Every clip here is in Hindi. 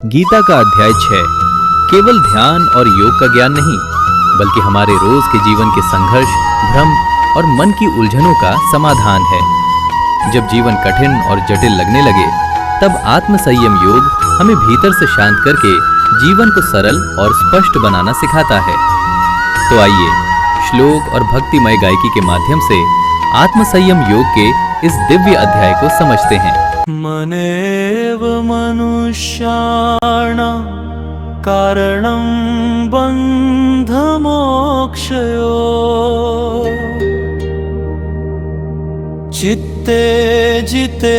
गीता का अध्याय 6 केवल ध्यान और योग का ज्ञान नहीं, बल्कि हमारे रोज के जीवन के संघर्ष, भ्रम और मन की उलझनों का समाधान है। जब जीवन कठिन और जटिल लगने लगे, तब आत्म संयम योग हमें भीतर से शांत करके जीवन को सरल और स्पष्ट बनाना सिखाता है। तो आइए श्लोक और भक्तिमय गायकी के माध्यम से आत्म संयम योग के इस दिव्य अध्याय को समझते हैं। मनेव मनुष्याणां कारणं बन्धमोक्षयो चित्ते जिते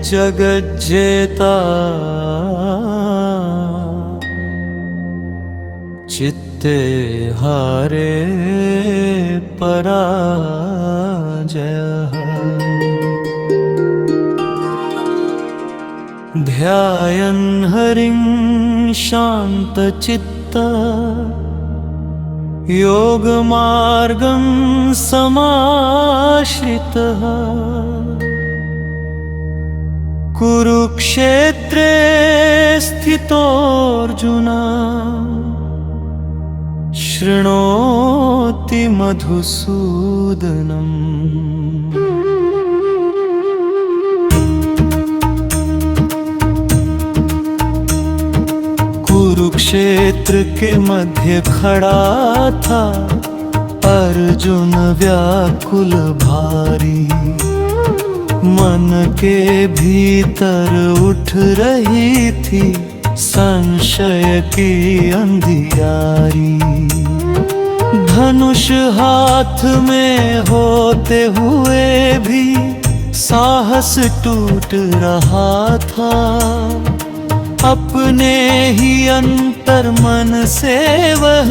जगज्जेता चित्ते हारे पराजयः। ध्यायन् हरिं शान्तचित्तः योगमार्गं समाश्रितः कुरुक्षेत्रे स्थितोऽर्जुन शृणोति मधुसूदनम्। कुरुक्षेत्र के मध्य खड़ा था अर्जुन व्याकुल भारी, मन के भीतर उठ रही थी संशय की अंधियारी। धनुष हाथ में होते हुए भी साहस टूट रहा था, अपने ही अंतर मन से वह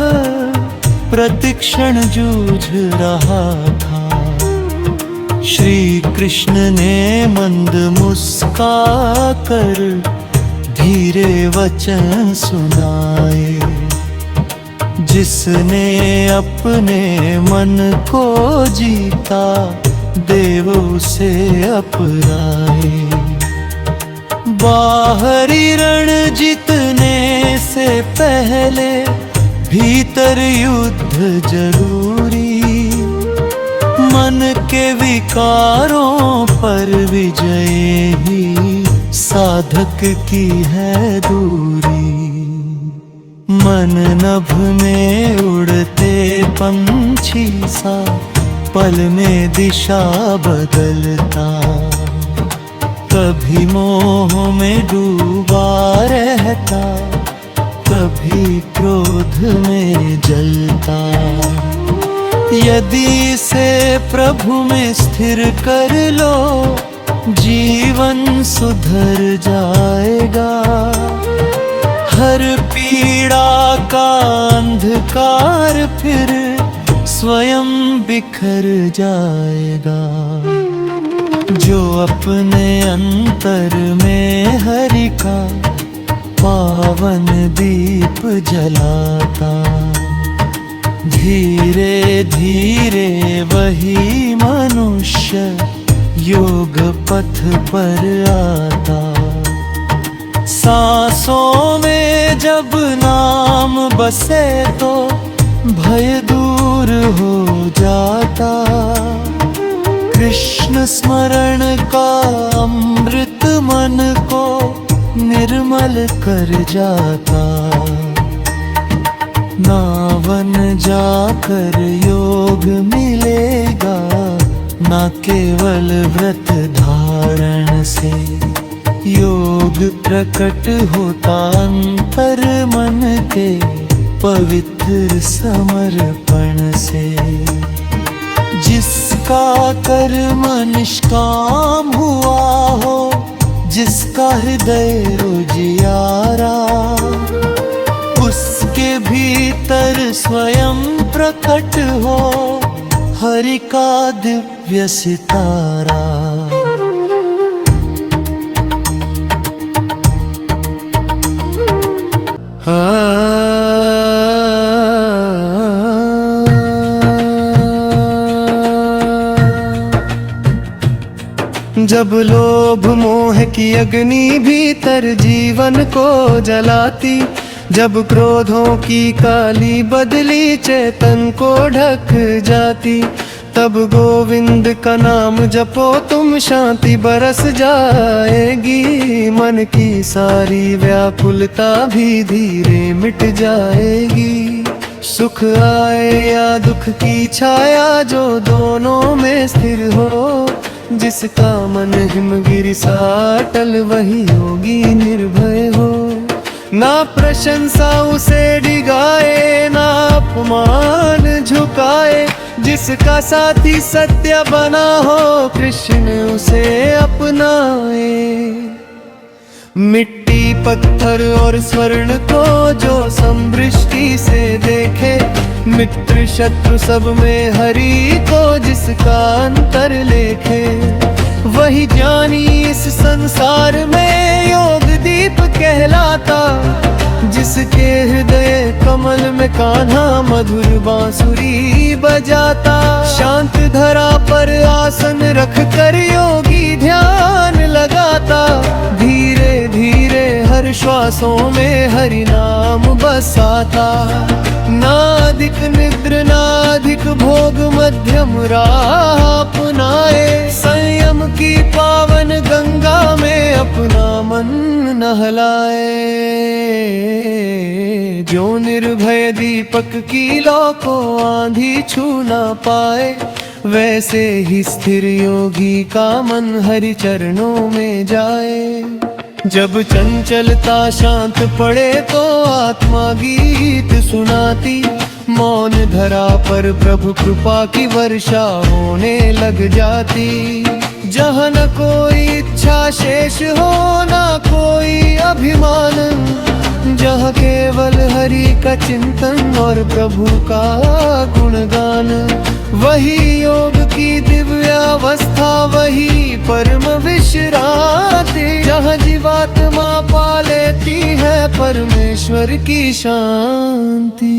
प्रतिक्षण जूझ रहा था। श्री कृष्ण ने मंद मुस्काकर धीरे वचन सुनाए, जिसने अपने मन को जीता देव उसे अपराए। बाहरी रण जीतने से पहले भीतर युद्ध जरूरी, मन के विकारों पर विजय ही साधक की है दूरी। मन नभ में उड़ते पंछी सा पल में दिशा बदलता, कभी मोह में डूबा रहता, कभी क्रोध में जलता। यदि इसे प्रभु में स्थिर कर लो, जीवन सुधर जाएगा। हर पीड़ा का अंधकार फिर स्वयं बिखर जाएगा। जो अपने अंतर में हरि का पावन दीप जलाता, धीरे धीरे वही मनुष्य योग पथ पर आता। सांसों में जब नाम बसे तो भय दूर हो जाता, कृष्ण स्मरण का अमृत मन को निर्मल कर जाता। ना वन जाकर योग मिलेगा, ना केवल व्रत धारण से। योग प्रकट होता अंतर मन के पवित्र समर्पण से। जिसका कर्म निष्काम हुआ हो, जिसका हृदय उजियारा, उसके भीतर स्वयं प्रकट हो हरि का दिव्य सितारा। जब लोभ मोह मोह की अग्नि भीतर जीवन को जलाती, जब क्रोधों की काली बदली चेतन को ढक जाती, तब गोविंद का नाम जपो तुम शांति बरस जाएगी, मन की सारी व्याकुलता भी धीरे मिट जाएगी। सुख आए या दुख की छाया जो दोनों में स्थिर हो, जिसका मन हिमगिरि सा अटल वही योगी निर्भय हो। ना प्रशंसा उसे डिगाए ना अपमान झुकाए, जिसका साथी सत्य बना हो कृष्ण उसे अपनाए। मिट्टी पत्थर और स्वर्ण को जो समदृष्टि से देखे, मित्र शत्रु सब में हरि को जिसका अंतर लेखे, वही ज्ञानी इस संसार में योग दीप कहलाता, जिसके हृदय कमल में कान्हा मधुर बांसुरी बजाता। शांत धरा पर आसन रख कर योगी ध्यान लगाता, धीरे धीरे हर श्वासों में हरि नाम बसाता। ना अधिक निद्र ना अधिक भोग मध्यम राह अपनाए, संयम की पावन गंगा में अपना मन नहलाए। जो निर्भय दीपक की लौ को आंधी छू ना पाए, वैसे ही स्थिर योगी का मन हरि चरणों में जाए। जब चंचलता शांत पड़े तो आत्मा गीत सुनाती, मौन धरा पर प्रभु कृपा की वर्षा होने लग जाती। जहाँ न कोई इच्छा शेष हो ना कोई अभिमान, जहाँ केवल हरि का चिंतन और प्रभु का गुणगान, वही योग की दिव्यावस्था वही परम विश्रांति, जहाँ जीवात्मा पा लेती है परमेश्वर की शांति।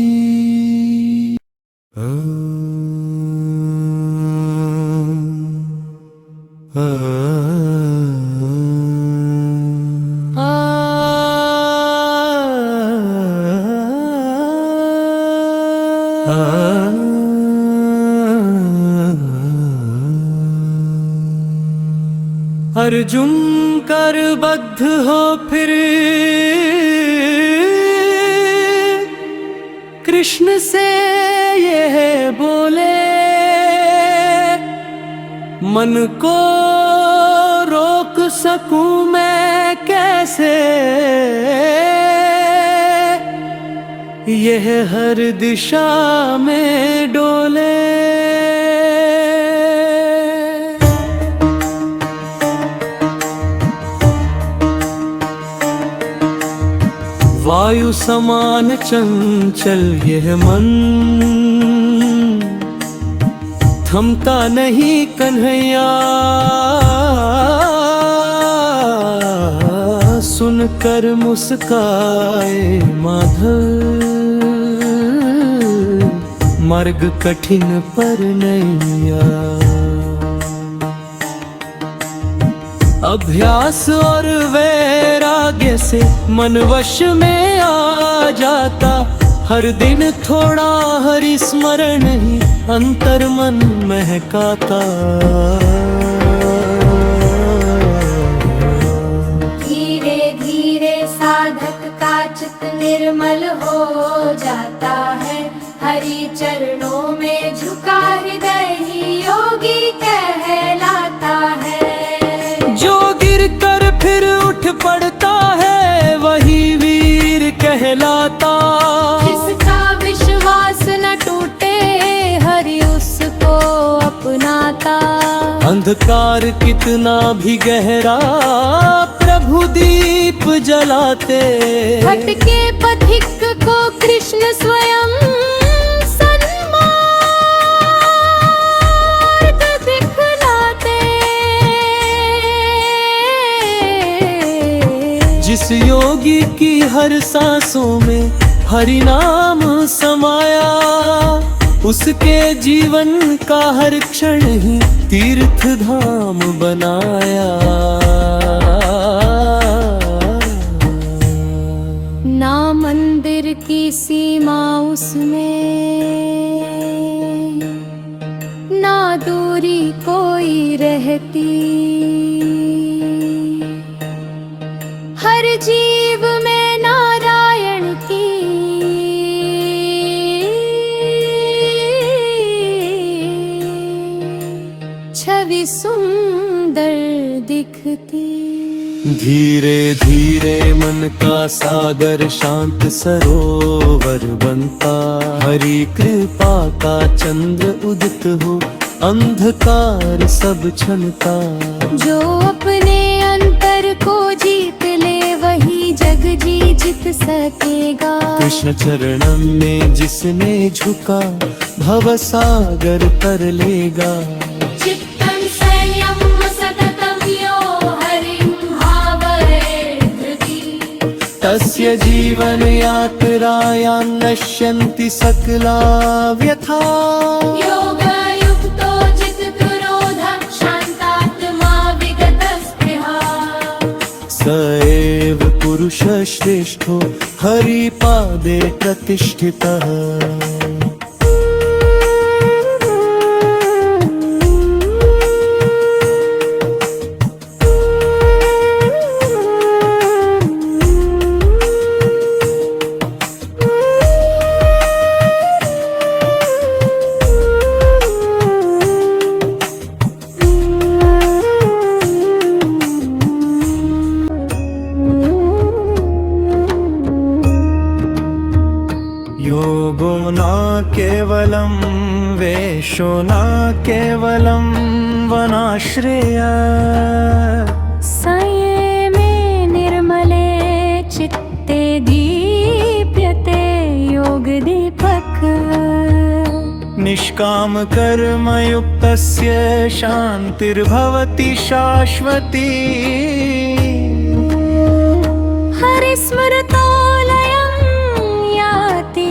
अर्जुन कर बद्ध हो फिर कृष्ण से यह बोले, मन को रोक सकूं मैं कैसे, यह हर दिशा में डोले। वायु समान चंचल यह मन, थमता नहीं कन्हैया, सुनकर मुस्काए माधव, मार्ग कठिन पर नैया। अभ्यास और वैराग्य से मन वश में आ जाता, हर दिन थोड़ा हरि स्मरण ही अंतर मन महकाता। धीरे धीरे साधक का चित्त निर्मल हो जाता है, हरि चरणों में झुका हृदय ही योगी कहलाता है। जो गिर कर फिर उठ पड़ता है वही वीर कहलाता, जिसका विश्वास न टूटे हरि उसको अपनाता। अंधकार कितना भी गहरा प्रभु दीप जलाते, भटके पथिक को कृष्ण स्वयं जिस योगी की हर सांसों में हरि नाम समाया, उसके जीवन का हर क्षण ही तीर्थ धाम बनाया। ना मंदिर की सीमा उसमें, ना दूरी कोई रहती। हर जीव में नारायण की छवि सुंदर दिखती। धीरे धीरे मन का सागर शांत सरोवर बनता। हरि कृपा का चंद्र उदित हो, अंधकार सब छनता। जो अपने अंतर को जीत ले वही जग जीत सकेगा। कृष्ण चरणम में जिसने झुका, भव सागर तर लेगा। चित्तं संयम सततं यो हरिं भावये धृति। तस्य जीवन यात्रायां नश्यन्ति सकला व्यथा। योगयुक्तो जितपुरोधः शान्तात्मा विगतस्पृहा। स एव पुरुष श्रेष्ठो हरिपादे प्रतिष्ठितः। योगो न केवलं वेशो न केवलं वनाश्रय। संयमे निर्मले चित्ते दीप्यते योगदीपक। निष्काम कर्म युक्तस्य शान्तिर्भवति शाश्वती। हरिस्मृतो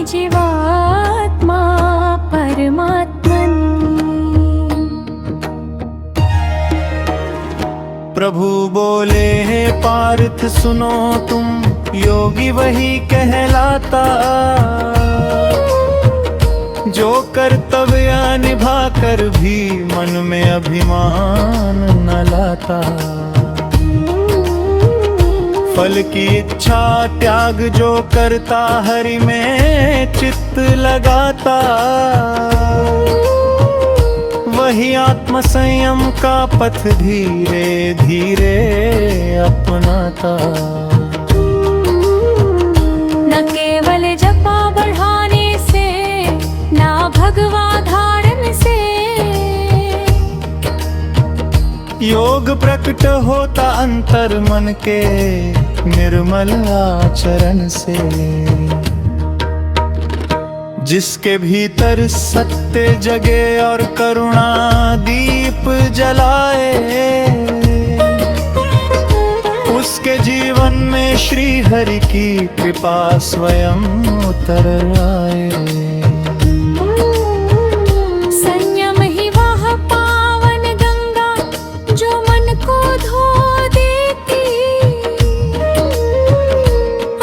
जीवात्मा परमात्मनि। प्रभु बोले हे पार्थ सुनो तुम, योगी वही कहलाता। जो कर्तव्य निभा कर भी मन में अभिमान न लाता। फल की इच्छा त्याग जो करता, हरि में चित्त लगाता। वही आत्म संयम का पथ धीरे धीरे अपनाता। न केवल जपा बढ़ाने से, ना भगवा धारण से। योग प्रकट होता अंतर मन के निर्मल आचरण से। जिसके भीतर सत्य जगे और करुणा दीप जलाए, उसके जीवन में श्री हरि की कृपा स्वयं उतर आए। संयम ही वह पावन गंगा जो मन को धो देती।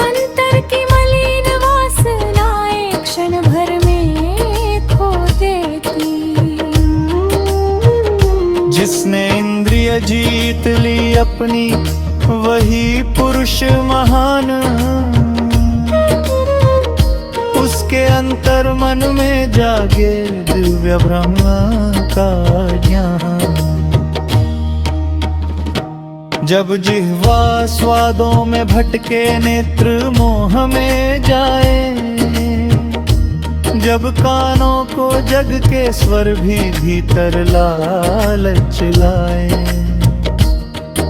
अंतर की मलिन वासनाएं क्षण भर में खो देती। जिसने इंद्रिय जीत ली अपनी, वही पुरुष महान। उसके अंतर मन में जागे दिव्य ब्रह्म का ज्ञान। जब जिह्वा स्वादों में भटके, नेत्र मोह में जाए। जब कानों को जग के स्वर भी भीतर लालच लाए।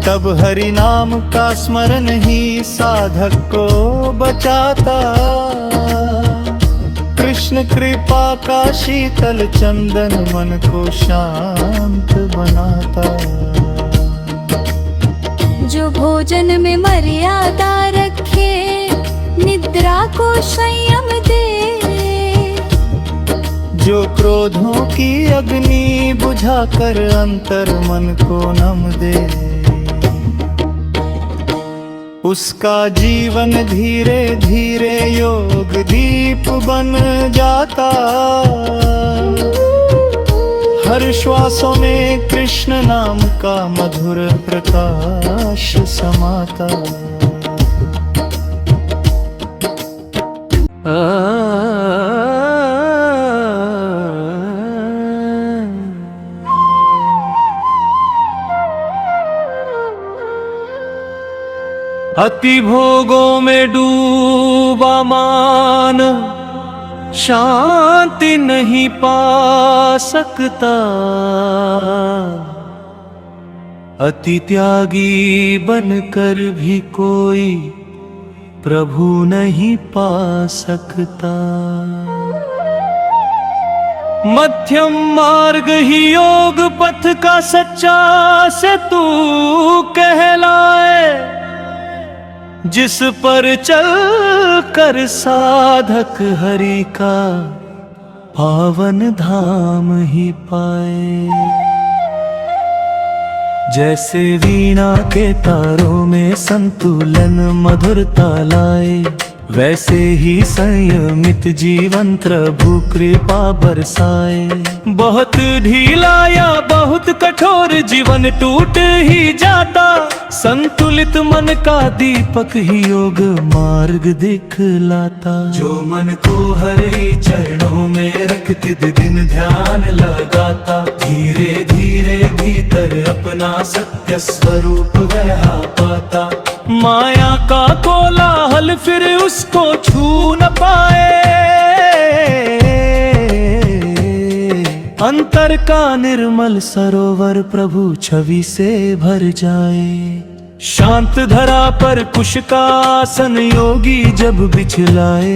तब हरि नाम का स्मरण ही साधक को बचाता। कृष्ण कृपा का शीतल चंदन मन को शांत बनाता। जो भोजन में मर्यादा रखे, निद्रा को संयम दे। जो क्रोधों की अग्नि बुझाकर अंतर मन को नम दे। उसका जीवन धीरे धीरे योग दीप बन जाता। हर श्वासों में कृष्ण नाम का मधुर प्रकाश समाता। अति भोगों में डूबा मान शांति नहीं पा सकता। अति त्यागी बनकर भी कोई प्रभु नहीं पा सकता। मध्यम मार्ग ही योग पथ का सच्चा सेतु कहलाए, जिस पर चल कर साधक हरि का पावन धाम ही पाए। जैसे वीणा के तारों में संतुलन मधुरता लाए, वैसे ही संयमित जीवन प्रभु कृपा बरसाए। बहुत ढीला या बहुत कठोर जीवन टूट ही जाता, संतुलित मन का दीपक ही योग मार्ग दिखलाता। जो मन को हरि चरणों में रखते दिन ध्यान लगाता, धीरे धीरे भीतर अपना सत्य स्वरूप वह पाता। माया का कोलाहल फिर उसको छू न पाए, अंतर का निर्मल सरोवर प्रभु छवि से भर जाए। शांत धरा पर कुश का आसन योगी जब बिछलाए,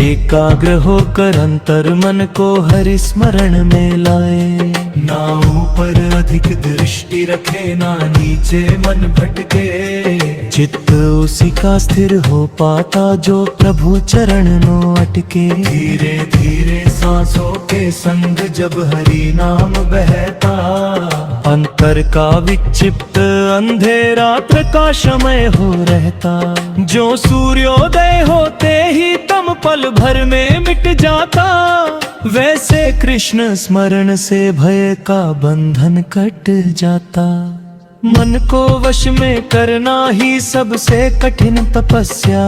एकाग्र होकर अंतर मन को हरि स्मरण में लाए। ना ऊपर अधिक दृष्टि रखे, ना नीचे मन भटके, चित्त उसी का स्थिर हो पाता जो प्रभु चरण नो अटके। धीरे धीरे सांसों के संग जब हरि नाम बहता, अंतर का विक्षिप्त अंधेरा प्रकाशमय हो रहता। जो सूर्योदय होते ही तम पल भर में मिट जाता, वैसे कृष्ण स्मरण से भय का बंधन कट जाता। मन को वश में करना ही सबसे कठिन तपस्या,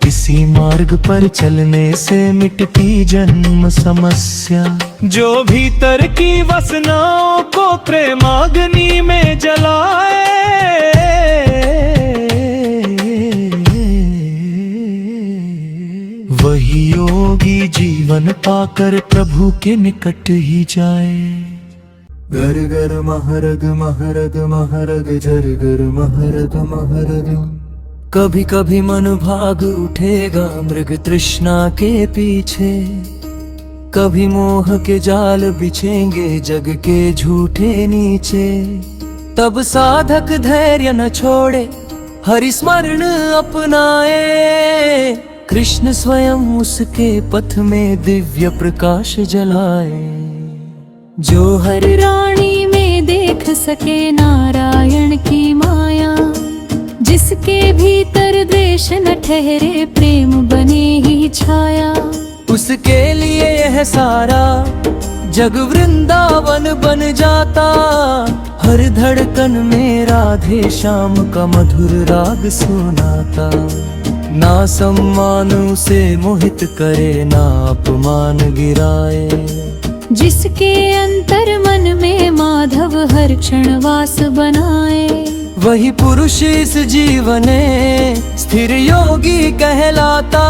इसी मार्ग पर चलने से मिटती जन्म समस्या। जो भीतर की वासनाओं को प्रेमाग्नि में जलाए, वही योगी जीवन पाकर प्रभु के निकट ही जाए। गर गर महरग महरग महरग जर गर महरग महरग। कभी कभी मन भाग उठेगा मृग तृष्णा के पीछे, कभी मोह के जाल बिछेंगे जग के झूठे नीचे। तब साधक धैर्य न छोड़े, हरि स्मरण अपनाए, कृष्ण स्वयं उसके पथ में दिव्य प्रकाश जलाए। जो हर रानी में देख सके नारायण की माया, जिसके भीतर द्वेष न ठहरे प्रेम बने ही छाया। उसके लिए यह सारा जग वृंदावन बन जाता। हर धड़कन में राधे श्याम का मधुर राग सुनाता। ना सम्मान उसे मोहित करे, ना अपमान गिराए। जिसके अंतर मन में माधव हर क्षण वास बनाए, वही पुरुष इस जीवने स्थिर योगी कहलाता।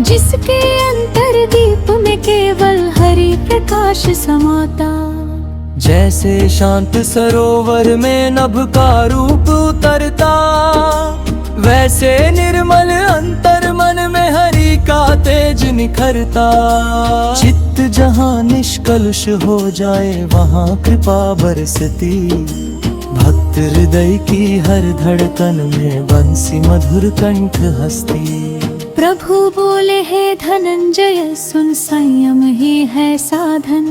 जिसके अंतर दीप में केवल हरि प्रकाश समाता। जैसे शांत सरोवर में नभ का रूप उतरता, वैसे निर्मल अंतर मन में हरि का तेज निखरता। चित्त जहाँ निष्कलुष हो जाए, वहाँ कृपा बरसती। भक्त हृदय की हर धड़कन में बंसी मधुर कंठ हंसती। प्रभु बोले हे धनंजय सुन, संयम ही है साधन।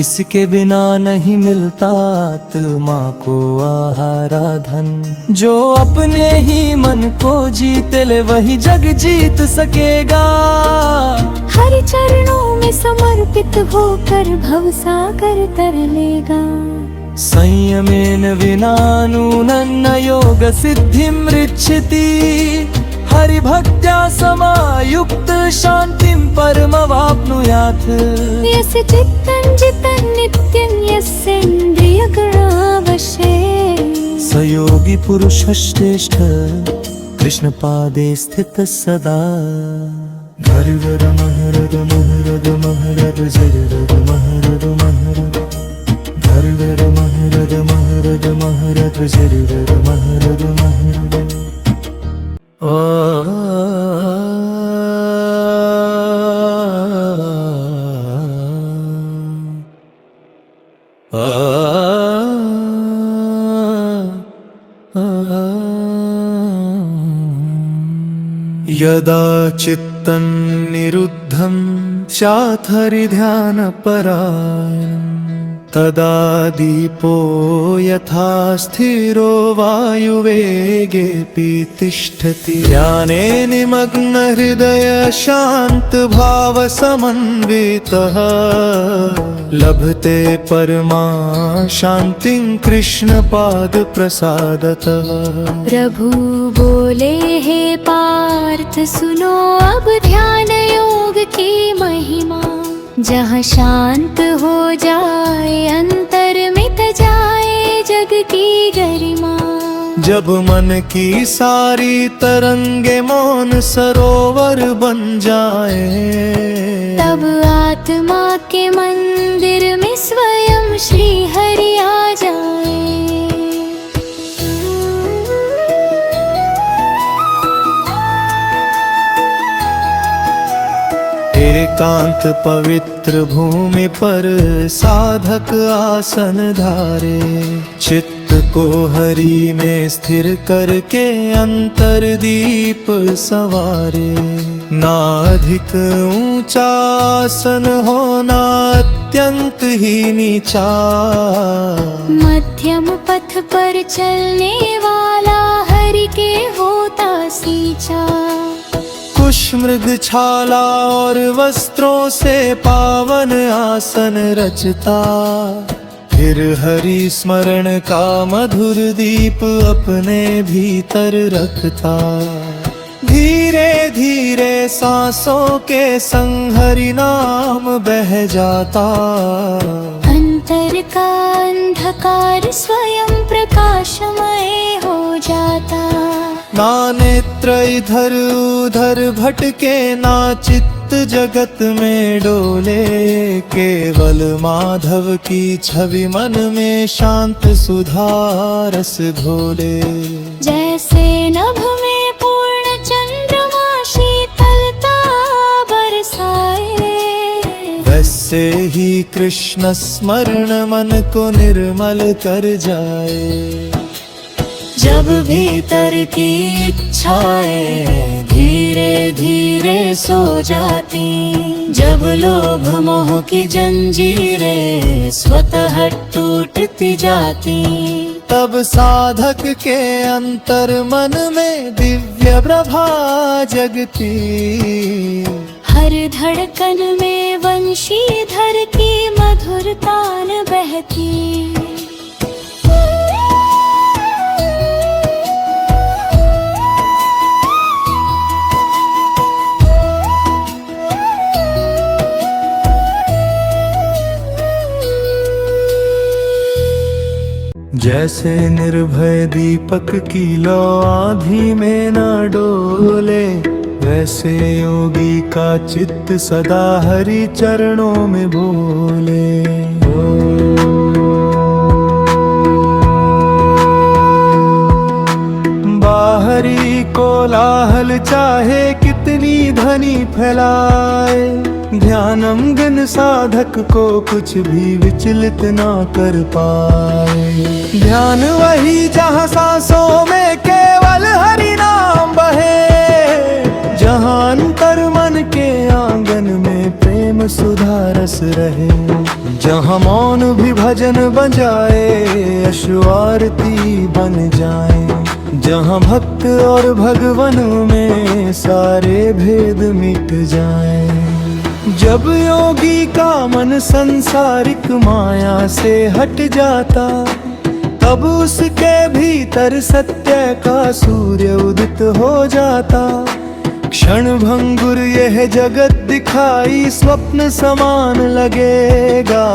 इसके बिना नहीं मिलता आत्मा को आहारा धन। जो अपने ही मन को जीत ले वही जग जीत सकेगा। हरि चरणों में समर्पित होकर भवसागर तर लेगा। संयमेन विना नूनं योग सिद्धिं रिच्छति। हरिभक्त्या समायुक्त शान्तिं परमवाप्नुयात्। यस्य चित्तं जितं नित्यं यस्येन्द्रियगणावशे। स योगी पुरुषः श्रेष्ठ कृष्ण पादे स्थितः सदा। हरिवर महरद महरद महरद जरद महरद महरद। हरिवर महरद महरद महरद जरद महरद महरद। यदा चित्तं निरुद्धं स्यात् हरिध्यानपरायणं। तदा दीपो यथा स्थिरो वायुवेगेऽपि तिष्ठति। ध्याने निमग्न हृदय शान्त भाव समन्वितः। लभते परमा शान्तिं कृष्ण पाद प्रसादतः। प्रभु बोले हे पार्थ सुनो अब ध्यान योग की महिमा। जहाँ शांत हो जाए अंतर मिट जाए जग की गरिमा। जब मन की सारी तरंगे मौन सरोवर बन जाए। तब आत्मा के मंदिर में स्वयं श्री हरि आ जाए। एकांत पवित्र भूमि पर साधक आसन धारे। चित्त को हरि में स्थिर करके अंतर दीप सवारे। ना अधिक ऊंचा आसन हो ना अत्यंत ही नीचा। मध्यम पथ पर चलने वाला हरि के होता सींचा। कुश मृग छाला और वस्त्रों से पावन आसन रचता। फिर हरि स्मरण का मधुर दीप अपने भीतर रखता। धीरे धीरे सांसों के संग हरि नाम बह जाता। अंतर का अंधकार स्वयं प्रकाशमय हो जाता। ना नेत्र इधर उधर भटके ना चित्त जगत में डोले। केवल माधव की छवि मन में शांत सुधा रस घोले। जैसे नभ में पूर्ण चंद्रमा शीतलता बरसाए। वैसे ही कृष्ण स्मरण मन को निर्मल कर जाए। जब भीतर की इच्छाएं धीरे धीरे सो जाती। जब लोभ मोह की जंजीरें स्वतः टूटती जाती। तब साधक के अंतर मन में दिव्य प्रभा जगती। हर धड़कन में वंशीधर की मधुर तान बहती। जैसे निर्भय दीपक की लौ आँधी में न डोले। वैसे योगी का चित्त सदा हरि चरणों में बोले। बाहरी कोलाहल चाहे कितनी ध्वनि फैलाए। ध्यानमग्न साधक को कुछ भी विचलित ना कर पाए। ध्यान वही जहाँ सांसों में केवल हरि नाम बहे। जहाँ अंतर मन के आंगन में प्रेम सुधा रस रहे। जहाँ मौन भी भजन बजाए, अश्रु आरती बन जाए। जहाँ भक्त और भगवन में सारे भेद मिट जाए। जब योगी का मन संसारिक माया से हट जाता, तब उसके भीतर सत्य का सूर्य उदित हो जाता। क्षण भंगुर यह जगत दिखाई स्वप्न समान लगेगा।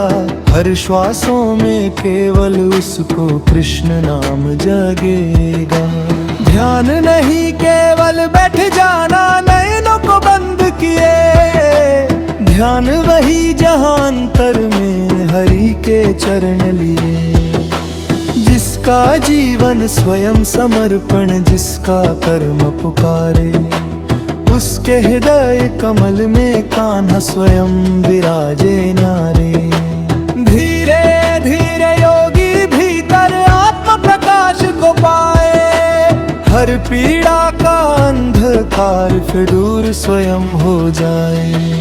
हर श्वासों में केवल उसको कृष्ण नाम जगेगा। ध्यान नहीं केवल बैठ जाना नयनों को बंद किए। ध्यान वही जहाँ अंतर में हरि के चरण लिए। जिसका जीवन स्वयं समर्पण, जिसका कर्म पुकारे, उसके हृदय कमल में कान्हा स्वयं विराजे न्यारे। धीरे धीरे योगी भीतर आत्म प्रकाश को पाए। हर पीड़ा का अंधकार फिर दूर स्वयं हो जाए।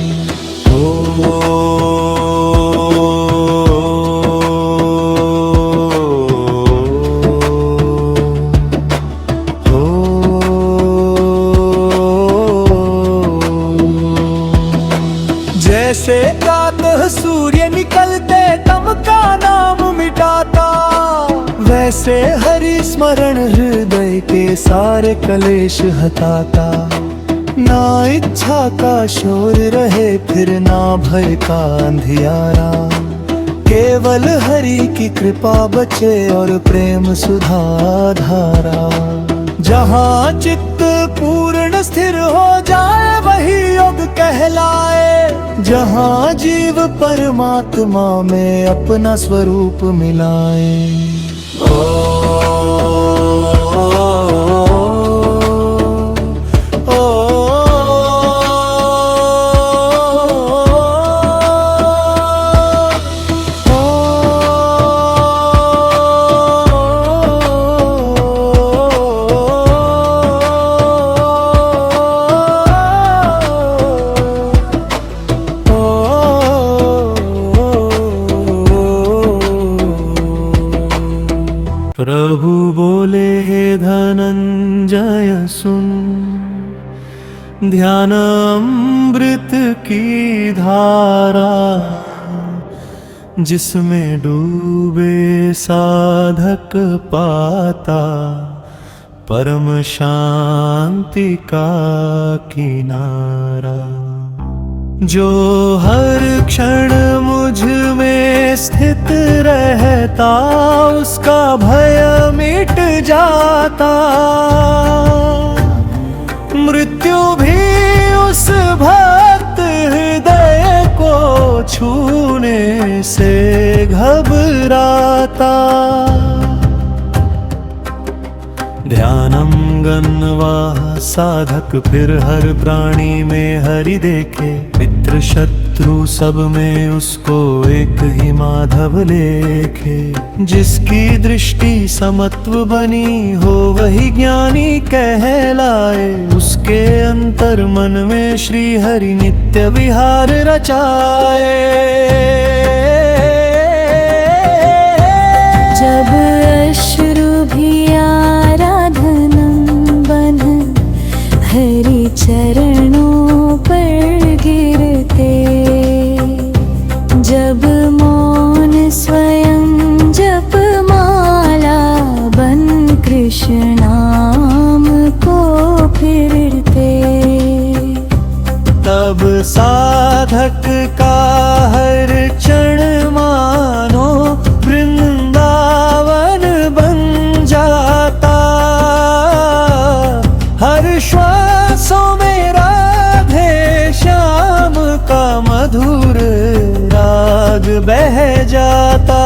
जैसे प्रातः सूर्य निकलते तम का नाम मिटाता, वैसे हरि स्मरण हृदय के सारे कलेश हटाता। ना इच्छा का शोर रहे फिर ना भय का अंधियारा। केवल हरि की कृपा बचे और प्रेम सुधा धारा। जहाँ चित्त पूर्ण स्थिर हो जाए वही योग कहलाए। जहाँ जीव परमात्मा में अपना स्वरूप मिलाए। प्रभु बोले हे धनंजय सुन, ध्यान अमृत की धारा। जिसमें डूबे साधक पाता परम शांति का किनारा। जो हर क्षण मुझ में स्थित रहता उसका भय मिट जाता। मृत्यु भी उस भक्त हृदय को छूने से घबराता। ध्यानम गन्वा साधक फिर हर प्राणी में हरि देखे। मित्र शत्रु सब में उसको एक ही माधव लेखे। जिसकी दृष्टि समत्व बनी हो वही ज्ञानी कहलाए। उसके अंतर मन में श्री हरि नित्य विहार रचाए। जब अश्रु भी हरि चरणों पर गिरते। जब मौन स्वयं जप माला बन कृष्ण नाम को फिरते। तब साधक का हर क्षण मानो वृंदावन बन जाता। हर श्वासों में राधे श्याम का मधुर राग बह जाता।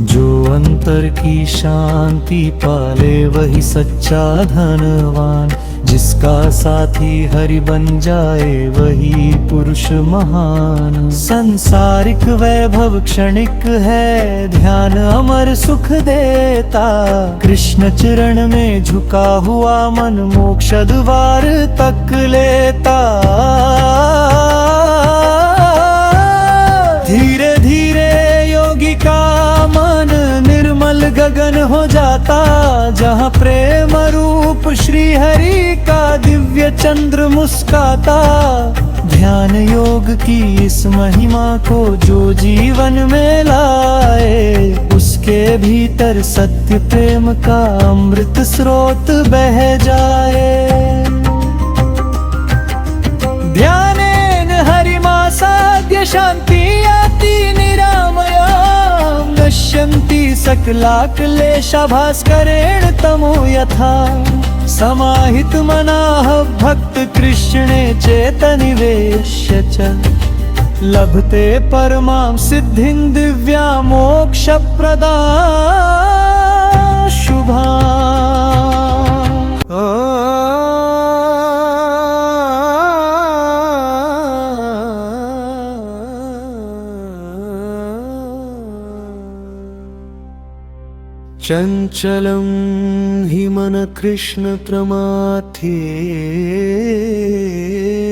जो अंतर की शांति पाले वही सच्चा धनवान। जिसका साथी हरि बन जाए वही पुरुष महान। संसारिक वैभव क्षणिक है, ध्यान अमर सुख देता। कृष्ण चरण में झुका हुआ मन मोक्ष द्वार तक लेता। गगन हो जाता, जहाँ प्रेम रूप श्री हरि का दिव्य चंद्र मुस्काता। ध्यान योग की इस महिमा को जो जीवन में लाए, उसके भीतर सत्य प्रेम का अमृत स्रोत बह जाए। ध्यानेन हरिमा साध्य शांति याति निरामयां, नश्यन्ति सकला क्लेशा भास्करेण तमो यथा। समाहित मनाः भक्त कृष्णे चेतनिवेश्य च, लभते परमां सिद्धिं दिव्या मोक्षप्रदा शुभा। चंचलं हि मन कृष्ण प्रमाथे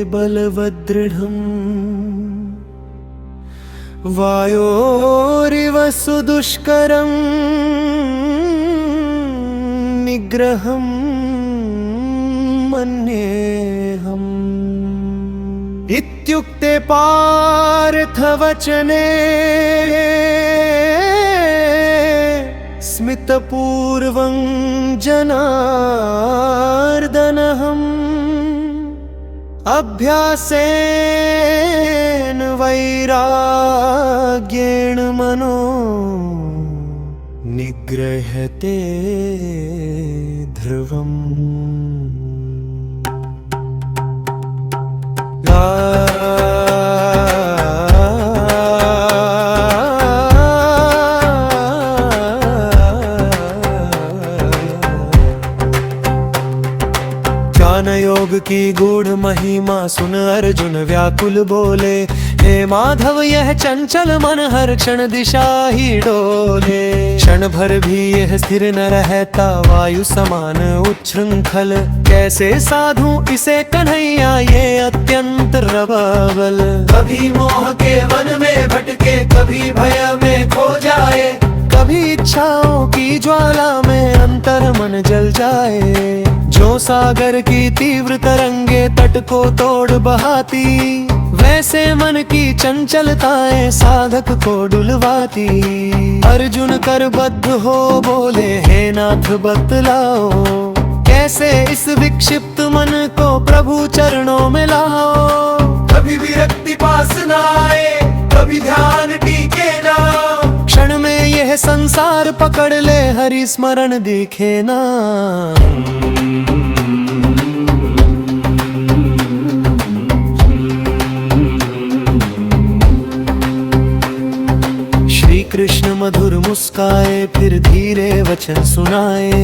बलवदृढम्, वायोरिव सुदुष्करं निग्रहं मन्येऽहम्। इत्युक्ते पार्थवचने स्मितपूर्वं जनार्दनहम्, अभ्यासेन वैराग्येण मनो निग्रह्यते ध्रुवम्। योग की गूढ़ महिमा सुन अर्जुन व्याकुल बोले, हे माधव यह चंचल मन हर क्षण दिशा ही डोले। क्षण भर भी यह स्थिर न रहता, वायु समान उच्छृंखल। कैसे साधु इसे कन्हैया ये अत्यंत प्रबल। कभी मोह के वन में भटके, कभी भय में खो जाए, कभी इच्छाओं की ज्वाला में अंतर मन जल जाए। जो सागर की तीव्र तरंगे तट को तोड़ बहाती, वैसे मन की चंचलताएं साधक को डुलवाती। अर्जुन करबद्ध हो बोले, हे नाथ बतलाओ, कैसे इस विक्षिप्त मन को प्रभु चरणों में लाओ। कभी विरक्ति पास न आए, कभी ध्यान टीके ना, क्षण में यह संसार पकड़ ले, हरि स्मरण दिखे ना। कृष्ण मधुर मुस्काए, फिर धीरे वचन सुनाए।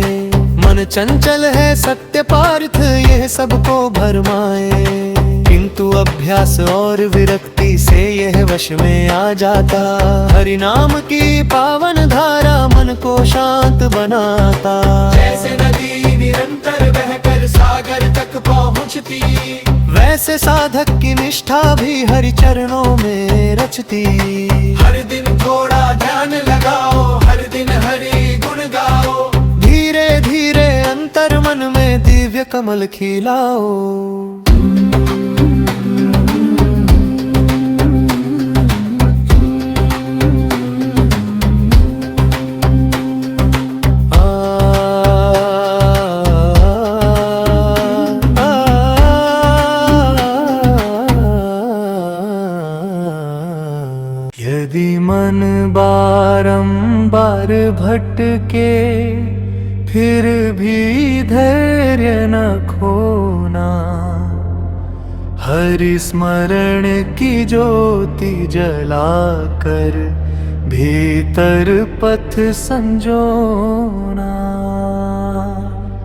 मन चंचल है सत्य पार्थ, यह सबको भरमाए। किंतु अभ्यास और विरक्ति से यह वश में आ जाता। हरि नाम की पावन धारा मन को शांत बनाता। जैसे नदी निरंतर बहकर सागर तक पहुँचती, वैसे साधक की निष्ठा भी हरि चरणों में रचती। हर दिन थोड़ा ध्यान लगाओ, हर दिन हरि गुण गाओ, धीरे धीरे अंतर मन में दिव्य कमल खिलाओ। यदि मन बारंबार भटके, फिर भी धैर्य न खोना। हरि स्मरण की ज्योति जलाकर भीतर पथ संजोना।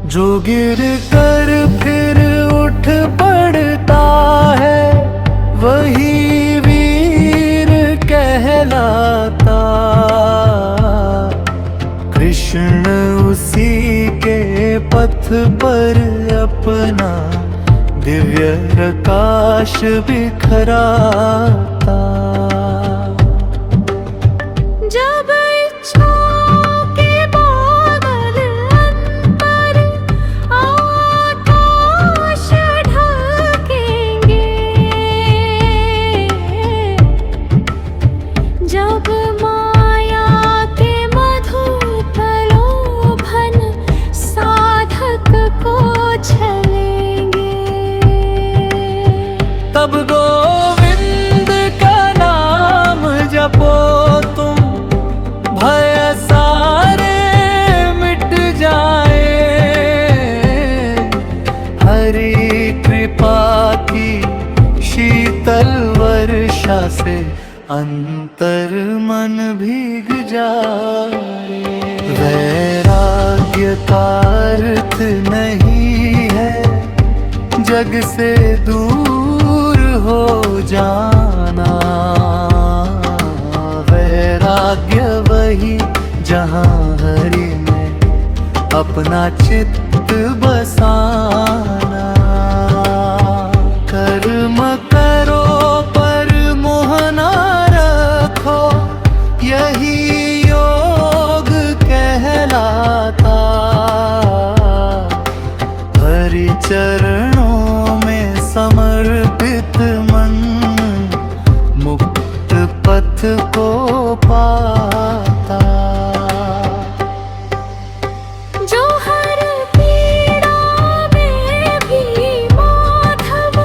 जो गिर कर फिर उठ पड़ता है, वही कहलाता। कृष्ण उसी के पथ पर अपना दिव्य प्रकाश बिखराता। जब इच्छाओं के तब गोविंद का नाम जपो तुम, भय सारे मिट जाए। हरि कृपा की शीतल वर्षा से अंतर मन भीग जाए। वैराग्य का अर्थ नहीं है जग से दूर हो जाना। वैराग्य वही जहाँ हरि में अपना चित्त बसाना। कर्म करो पर मोह न रखो, यही योग कहलाता। हरि चरणों में समर्पित मन मुक्त पथ को पाता। जो हर पीड़ा में भी माधव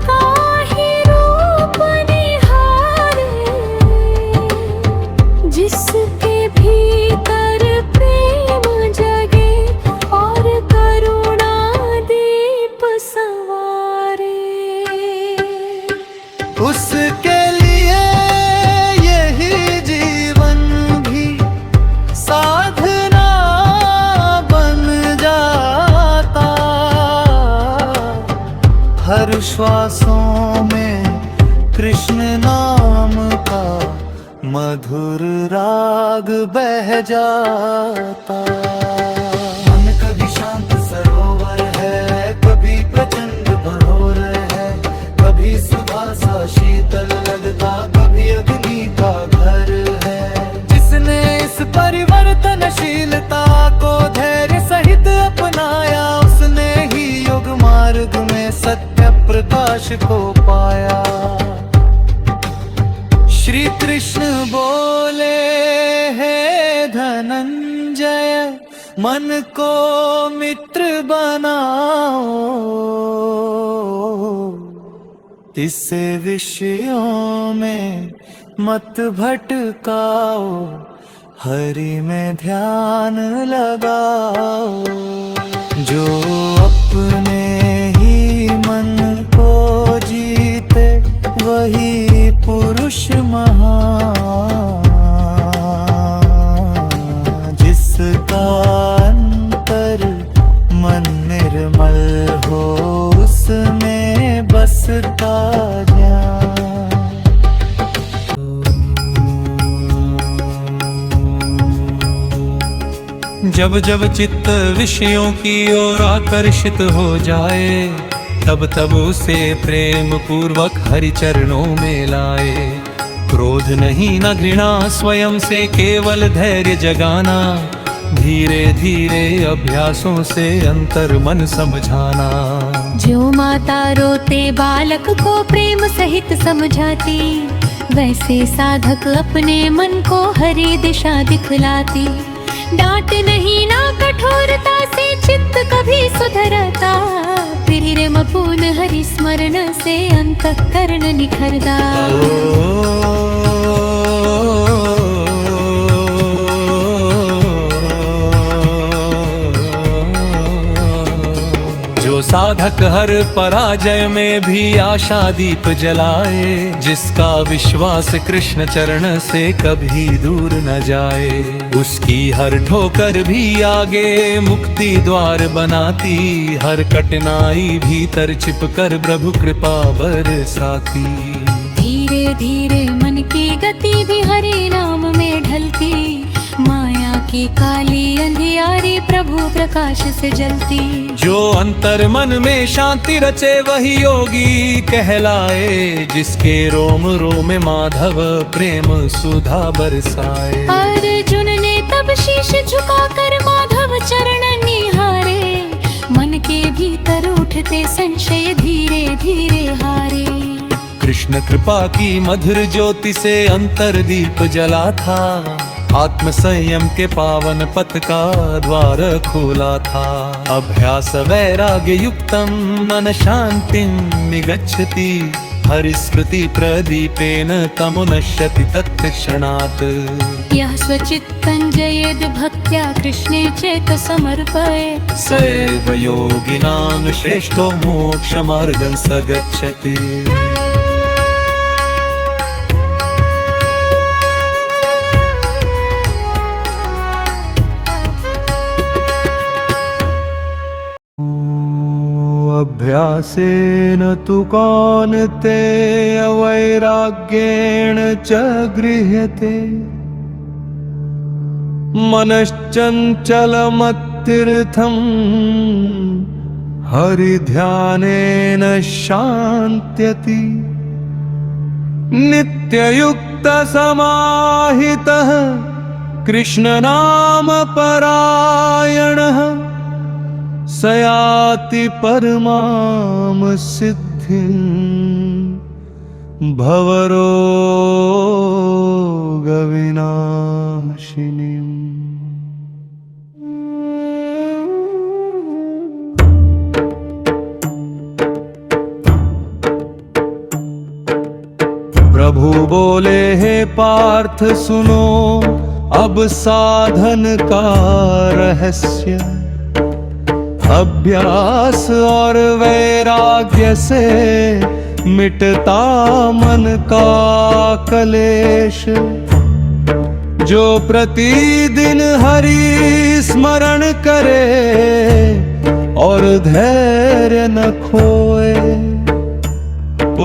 का ही रूप निहारे, जिसके भीतर प्रेम जगे और करुणा दीप सवारे। उसके लिए यही जीवन भी साधना बन जाता। हर श्वासों में कृष्ण नाम का मधुर राग बह जाता। मन कभी शांत सरोवर है, कभी प्रचंड भंवर है, कभी सुबह सा शीतल लगता, कभी अग्नि का घर है। जिसने इस परिवर्तनशीलता को धैर्य सहित अपनाया, उसने ही योग मार्ग में सत्य प्रकाश को पाया। श्री कृष्ण बोले हे धनंजय, मन को मित्र बनाओ, इससे विषयों में मत भटकाओ, हरि में ध्यान लगाओ। जो अपने ही मन को जीते वही पुरुष महान। जिसका अंतर मन निर्मल हो, उसमें बसता ज्ञान। जब जब चित्त विषयों की ओर आकर्षित हो जाए, तब तब उसे प्रेम पूर्वक हरि चरणों में लाए। क्रोध नहीं न घृणा, स्वयं से केवल धैर्य जगाना। धीरे धीरे अभ्यासों से अंतर मन समझाना। जो माता रोते बालक को प्रेम सहित समझाती, वैसे साधक अपने मन को हरि दिशा दिखलाती। डांट नहीं ना कठोरता से चित्त कभी सुधरता, प्रेम पूर्ण हरि स्मरण से अंतःकरण निखरता। जो साधक हर पराजय में भी आशा दीप जलाए, जिसका विश्वास कृष्ण चरण से कभी दूर न जाए, उसकी हर ठोकर भी आगे मुक्ति द्वार बनाती। हर कठिनाई भीतर छिपकर प्रभु कृपा बरसाती। धीरे धीरे मन की गति भी हरि नाम में ढलती, माया की काली अंधियारी प्रभु प्रकाश से जलती। जो अंतर मन में शांति रचे वही योगी कहलाए, जिसके रोम रोम में माधव प्रेम सुधा बरसाए। अर्जुन ने तब शीश झुकाकर माधव चरण निहारे, मन के भीतर उठते संशय धीरे धीरे हारे। कृष्ण कृपा की मधुर ज्योति से अंतर दीप जला था, आत्म संयम के पावन पथ का द्वार खोला था। अभ्यास वैराग्य युक्तम मन शांतिं निगच्छति, हरिस्मृति प्रदीपेन तमो नश्यति तत्क्षणात्। यः स्वचित्तं जयेद् भक्त्या कृष्णे चेत समर्पयेत् स एव योगिनां श्रेष्ठो मोक्षमार्गं स गच्छति। अभ्यासेन तु कौन्तेय वैराग्येण च गृह्यते। मनश्चञ्चलमत्तीर्थं हरिध्यानेन शान्त्यति। नित्ययुक्तसमाहितः कृष्णनामपरायणः स याति परमां सिद्धिं भवरोगविनाशिनीम्। प्रभु बोले हे पार्थ सुनो अब साधन का रहस्य। अभ्यास और वैराग्य से मिटता मन का कलेश। जो प्रतिदिन हरि स्मरण करे और धैर्य न खोए,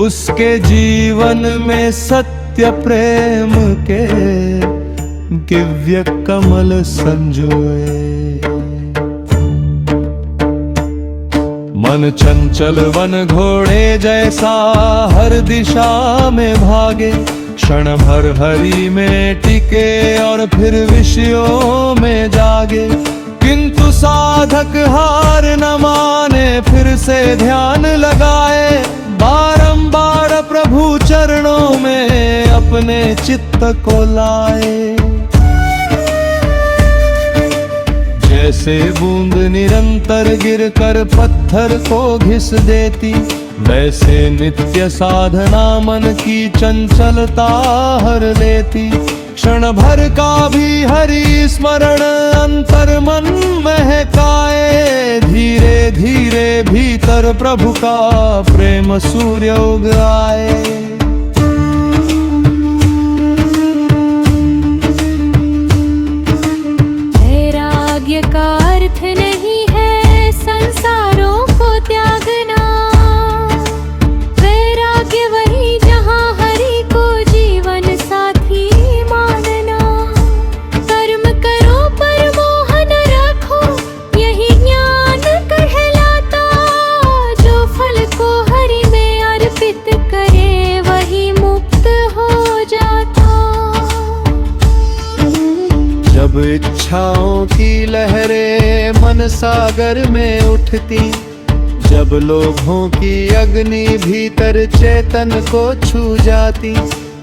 उसके जीवन में सत्य प्रेम के दिव्य कमल संजोए। मन चंचल वन घोड़े जैसा हर दिशा में भागे। क्षण भर हरि में टिके और फिर विषयों में जागे। किंतु साधक हार न माने, फिर से ध्यान लगाए। बारंबार प्रभु चरणों में अपने चित्त को लाए। जैसे बूंद निरंतर गिरकर पत्थर को घिस देती, वैसे नित्य साधना मन की चंचलता हर लेती। क्षण भर का भी हरि स्मरण अंतर मन महकाए। धीरे धीरे भीतर प्रभु का प्रेम सूर्य उगाए। वैराग्य का अर्थ नहीं है संसारों को त्यागना। वैराग्य वही जहाँ हरि को जीवन साथी मानना। कर्म करो पर मोह न रखो, यही ज्ञान कहलाता। जो फल को हरि में अर्पित करे, वही मुक्त हो जाता। जब इच्छाओं की लहरें मन सागर में उठती, जब लोभों की अग्नि भीतर चेतन को छू जाती,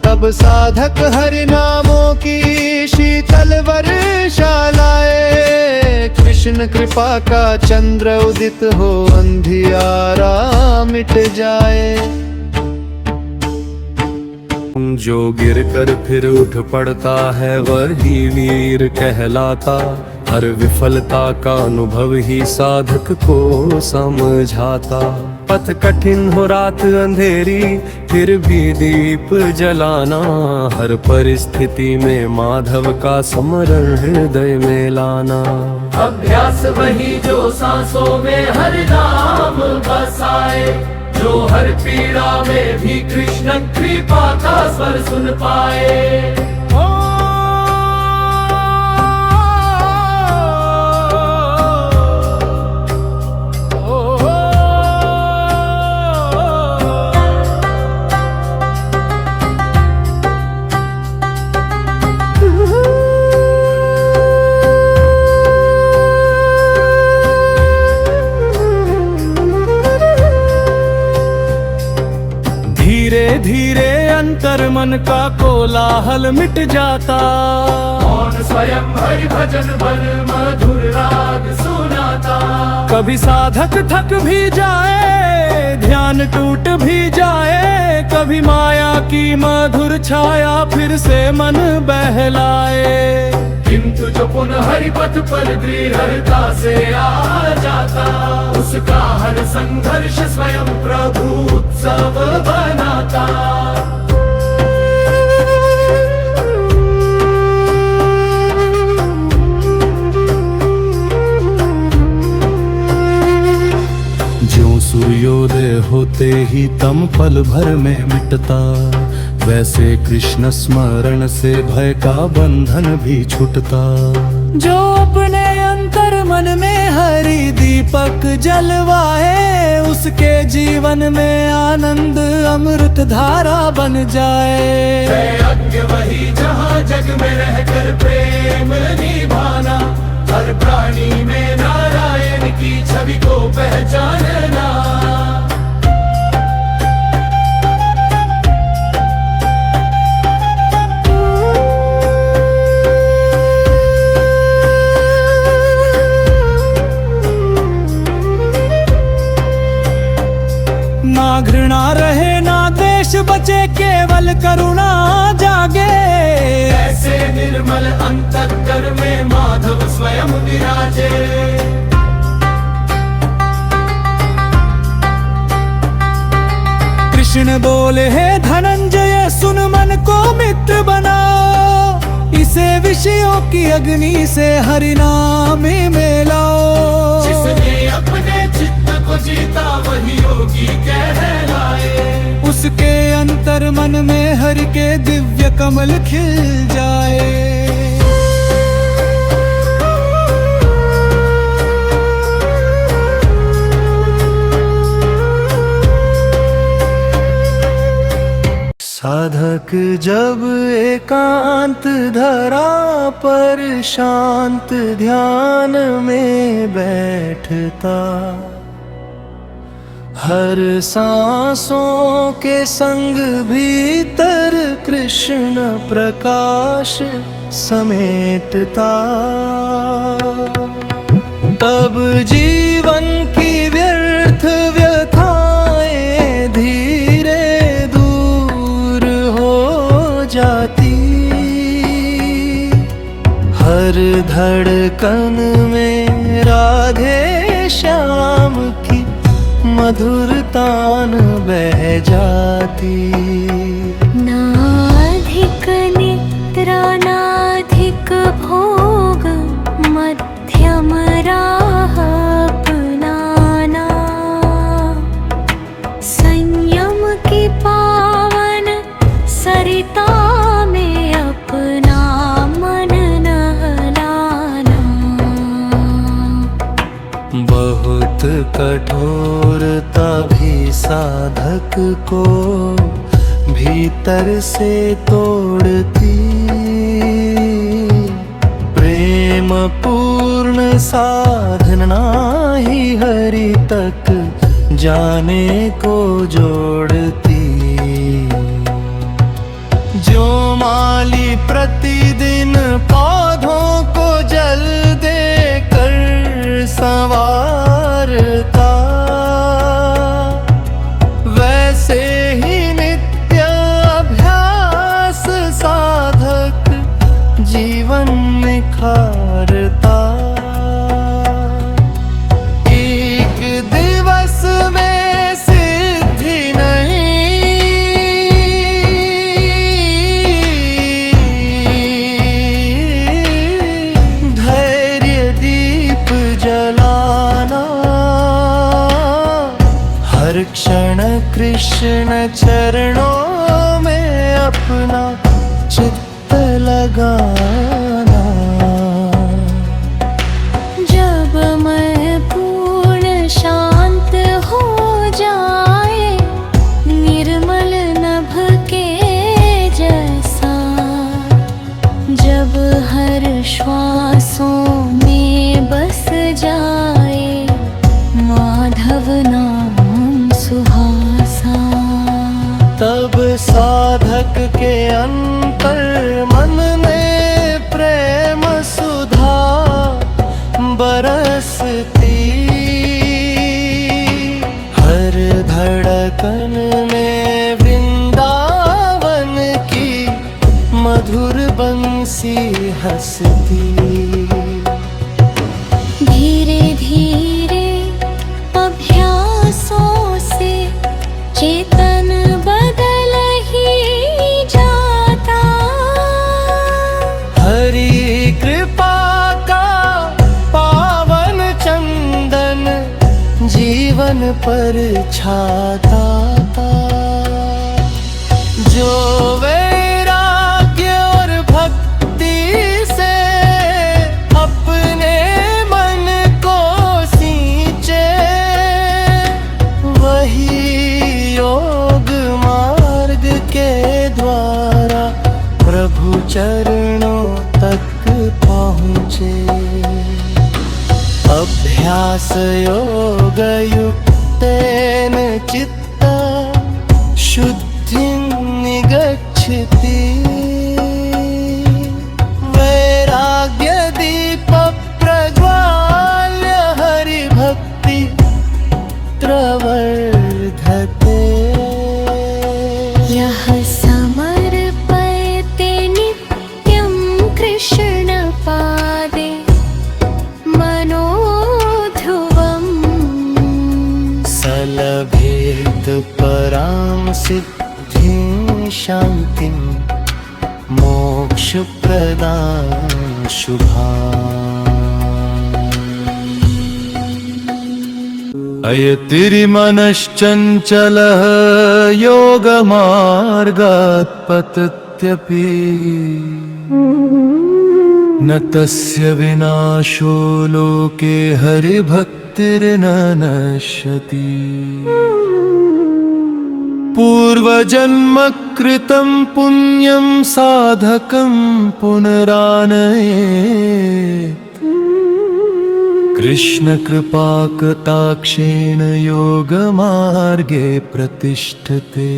तब साधक हरि नामों की शीतल वर्षा लाए। कृष्ण कृपा का चंद्र उदित हो, अंधियारा मिट जाए। जो गिर कर फिर उठ पड़ता है वही वीर कहलाता। हर विफलता का अनुभव ही साधक को समझाता। पथ कठिन हो रात अंधेरी, फिर भी दीप जलाना। हर परिस्थिति में माधव का स्मरण हृदय में लाना। अभ्यास वही जो सांसों में हर नाम बसाए। जो हर पीड़ा में भी कृष्ण कृपा का स्वर सुन पाए। धीरे धीरे अंतर मन का कोलाहल मिट जाता। मौन स्वयं हरि भजन बन मधुर राग सुनाता। कभी साधक थक भी जाए, ध्यान टूट भी जाए, कभी माया की मधुर छाया फिर से मन बहलाए। किंतु जो पुनः हरिपथ पर दृढ़ता से आ जाता, उसका हर संघर्ष स्वयं प्रभु उत्सव बनाता। ज्यों सूर्योदय होते ही तम पल भर में मिटता, वैसे कृष्ण स्मरण से भय का बंधन भी छूटता। जो अपने अंतर मन में हरि दीपक जलवाए, उसके जीवन में आनंद अमृत धारा बन जाए। यज्ञ वही जहाँ जग में रहकर प्रेम निभाना, हर प्राणी में नारायण की छवि को पहचानना। ना घृणा रहे ना द्वेष बचे, केवल करुणा जागे। ऐसे निर्मल अंतःकर में माधव स्वयं विराजे। कृष्ण बोले हे धनंजय, सुन मन को मित्र बनाओ, इसे विषयों की अग्नि से हरि नाम में लाओ। जिसने अपने चित्त को जीता वही योगी कहलाए। उसके अंतर मन में हरि के दिव्य कमल खिल जाए। साधक जब एकांत धरा पर शांत ध्यान में बैठता, हर सांसों के संग भीतर कृष्ण प्रकाश समेटता। तब जीवन की व्यर्थ व्यथाएं धीरे दूर हो जाती, हर धड़कन में राधे श्याम की मधुरतान बह जाती। नाधिक निद्रा नाधिक भोग, मध्यम राह अपनाना, संयम की पावन सरिता में अपना मन नहलाना। बहुत कठोरता भी साधक को भीतर से तोड़ती, प्रेम पूर्ण साधना ही हरि तक जाने को जोड़ती। जो माली प्रतिदिन पौधों को जल देकर संवारता, वैसे ही नित्य अभ्यास साधक जीवन निखारता। एक दिवस में सिद्धि नहीं, धैर्य दीप जलाना, हर क्षण कृष्ण चरणों में अपना चित्त लगाना। जब मैं पूर्ण शांत हो जाए, निर्मल नभ के जैसा, जब हर श्वासों में बस जाए माधव नाम सुहासा। तब साधक के अंतर मन में प्रेम सुधा बरसती, हर धड़ जीवन पर छाता था। जो वैराग्य और भक्ति से अपने मन को सींचे, वही योग मार्ग के द्वारा प्रभु चरणों तक पहुँचे। अभ्यास योग युक्तेन चित्ता शुद्धिं निगच्छति। वैराग्य दीप प्रज्वाल्य हरि भक्ति प्रवर्धते। यः समर्पयते नित्यं कृष्णपादे मनो ध्रुवम्, लभेत परां सिद्धिं शान्तिं मोक्षप्रदां शुभाम्। अयतिरिमनश्चञ्चलः योगमार्गात् पतत्यपि, न तस्य विनाशो लोके हरिभक्तिर्न नश्यति। पूर्वजन्म कृतं पुण्यं साधकं पुनरानयेत्। कृष्ण कृपा कटाक्षेण योगमार्गे प्रतिष्ठते।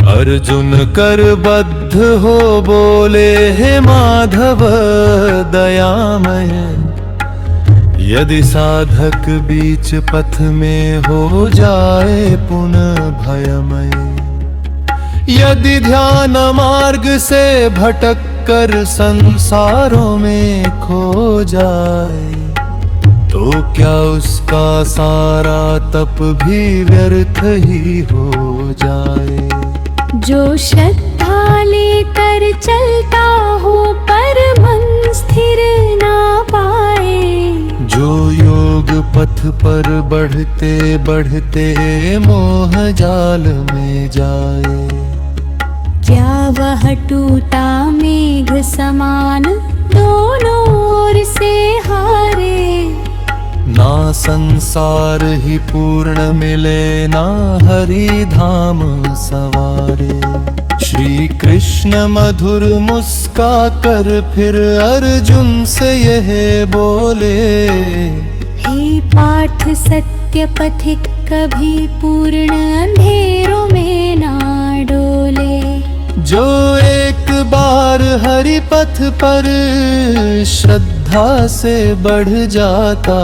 अर्जुन करबद्ध हो बोले, हे माधव दयामय, यदि साधक बीच पथ में हो जाए पुनः भयमय। यदि ध्यान मार्ग से भटक कर संसारों में खो जाए, तो क्या उसका सारा तप भी व्यर्थ ही हो जाए। जो श्रद्धा लेकर चलता हो पर मन स्थिर ना पाए, जो योग पथ पर बढ़ते बढ़ते मोह जाल में जाए। क्या वह टूटा मेघ समान दोनों ओर से हारे। ना संसार ही पूर्ण मिले, ना हरि धाम सवारे। श्री कृष्ण मधुर मुस्का कर फिर अर्जुन से यह बोले, हे पार्थ सत्य पथिक कभी पूर्ण अंधेरों में ना डोले। जो एक बार हरि पथ पर श्रद्धा से बढ़ जाता,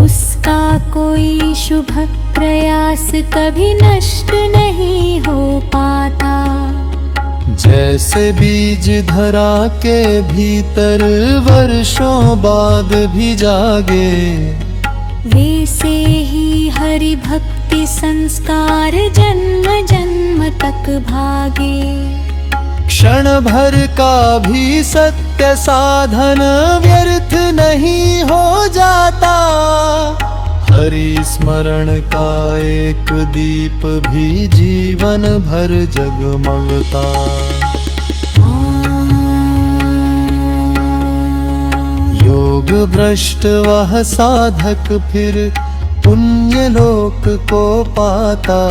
उसका कोई शुभ प्रयास कभी नष्ट नहीं हो पाता। जैसे बीज धरा के भीतर वर्षों बाद भी जागे, वैसे ही हरि भक्ति संस्कार जन्म जन्म तक भागे। क्षण भर का भी सत्य साधन व्यर्थ नहीं हो जाता। हरि स्मरण का एक दीप भी जीवन भर जगमगता। योग भ्रष्ट वह साधक फिर पुण्य लोक को पाता।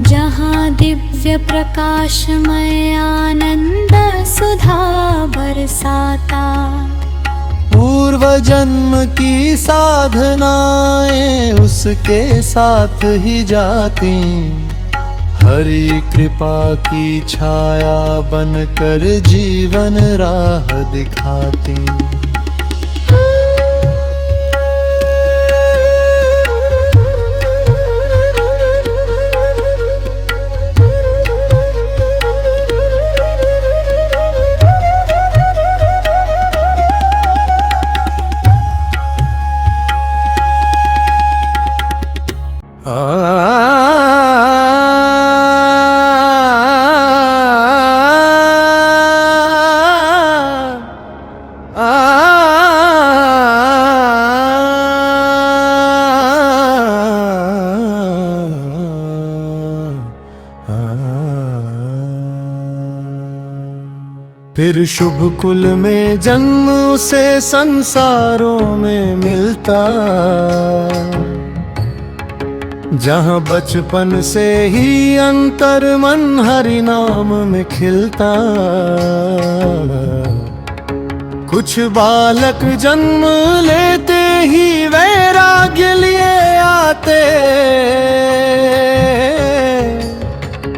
जहाँ दिव्य प्रकाशमय आनंद सुधा बरसाता। पूर्व जन्म की साधनाएं उसके साथ ही जाती। हरि कृपा की छाया बनकर जीवन राह दिखाती। आ फिर शुभ कुल में जन्म उसे संसारों में मिलता, जहाँ बचपन से ही अंतर मन हरि नाम में खिलता। कुछ बालक जन्म लेते ही वैराग्य लिए आते,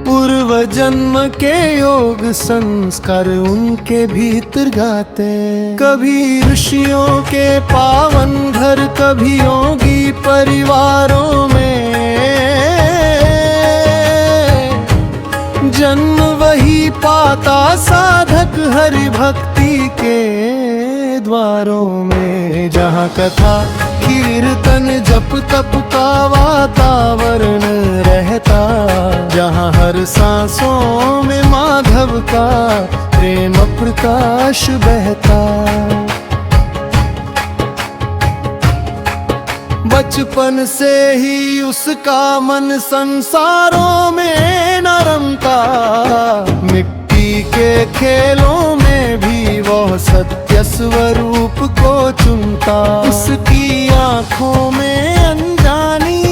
पूर्व जन्म के योग संस्कार उनके भीतर गाते। कभी ऋषियों के पावन घर, कभी योगी परिवारों में जन्म वही पाता साधक हरि भक्ति के द्वारों में। जहाँ कथा कीर्तन जप तप का वातावरण रहता, जहाँ हर सांसों में माधव का प्रेम प्रकाश बहता। बचपन से ही उसका मन संसारों में न रमता, मिट्टी के खेलों में भी वह सत्य स्वरूप को चुनता। उसकी आँखों में अनजानी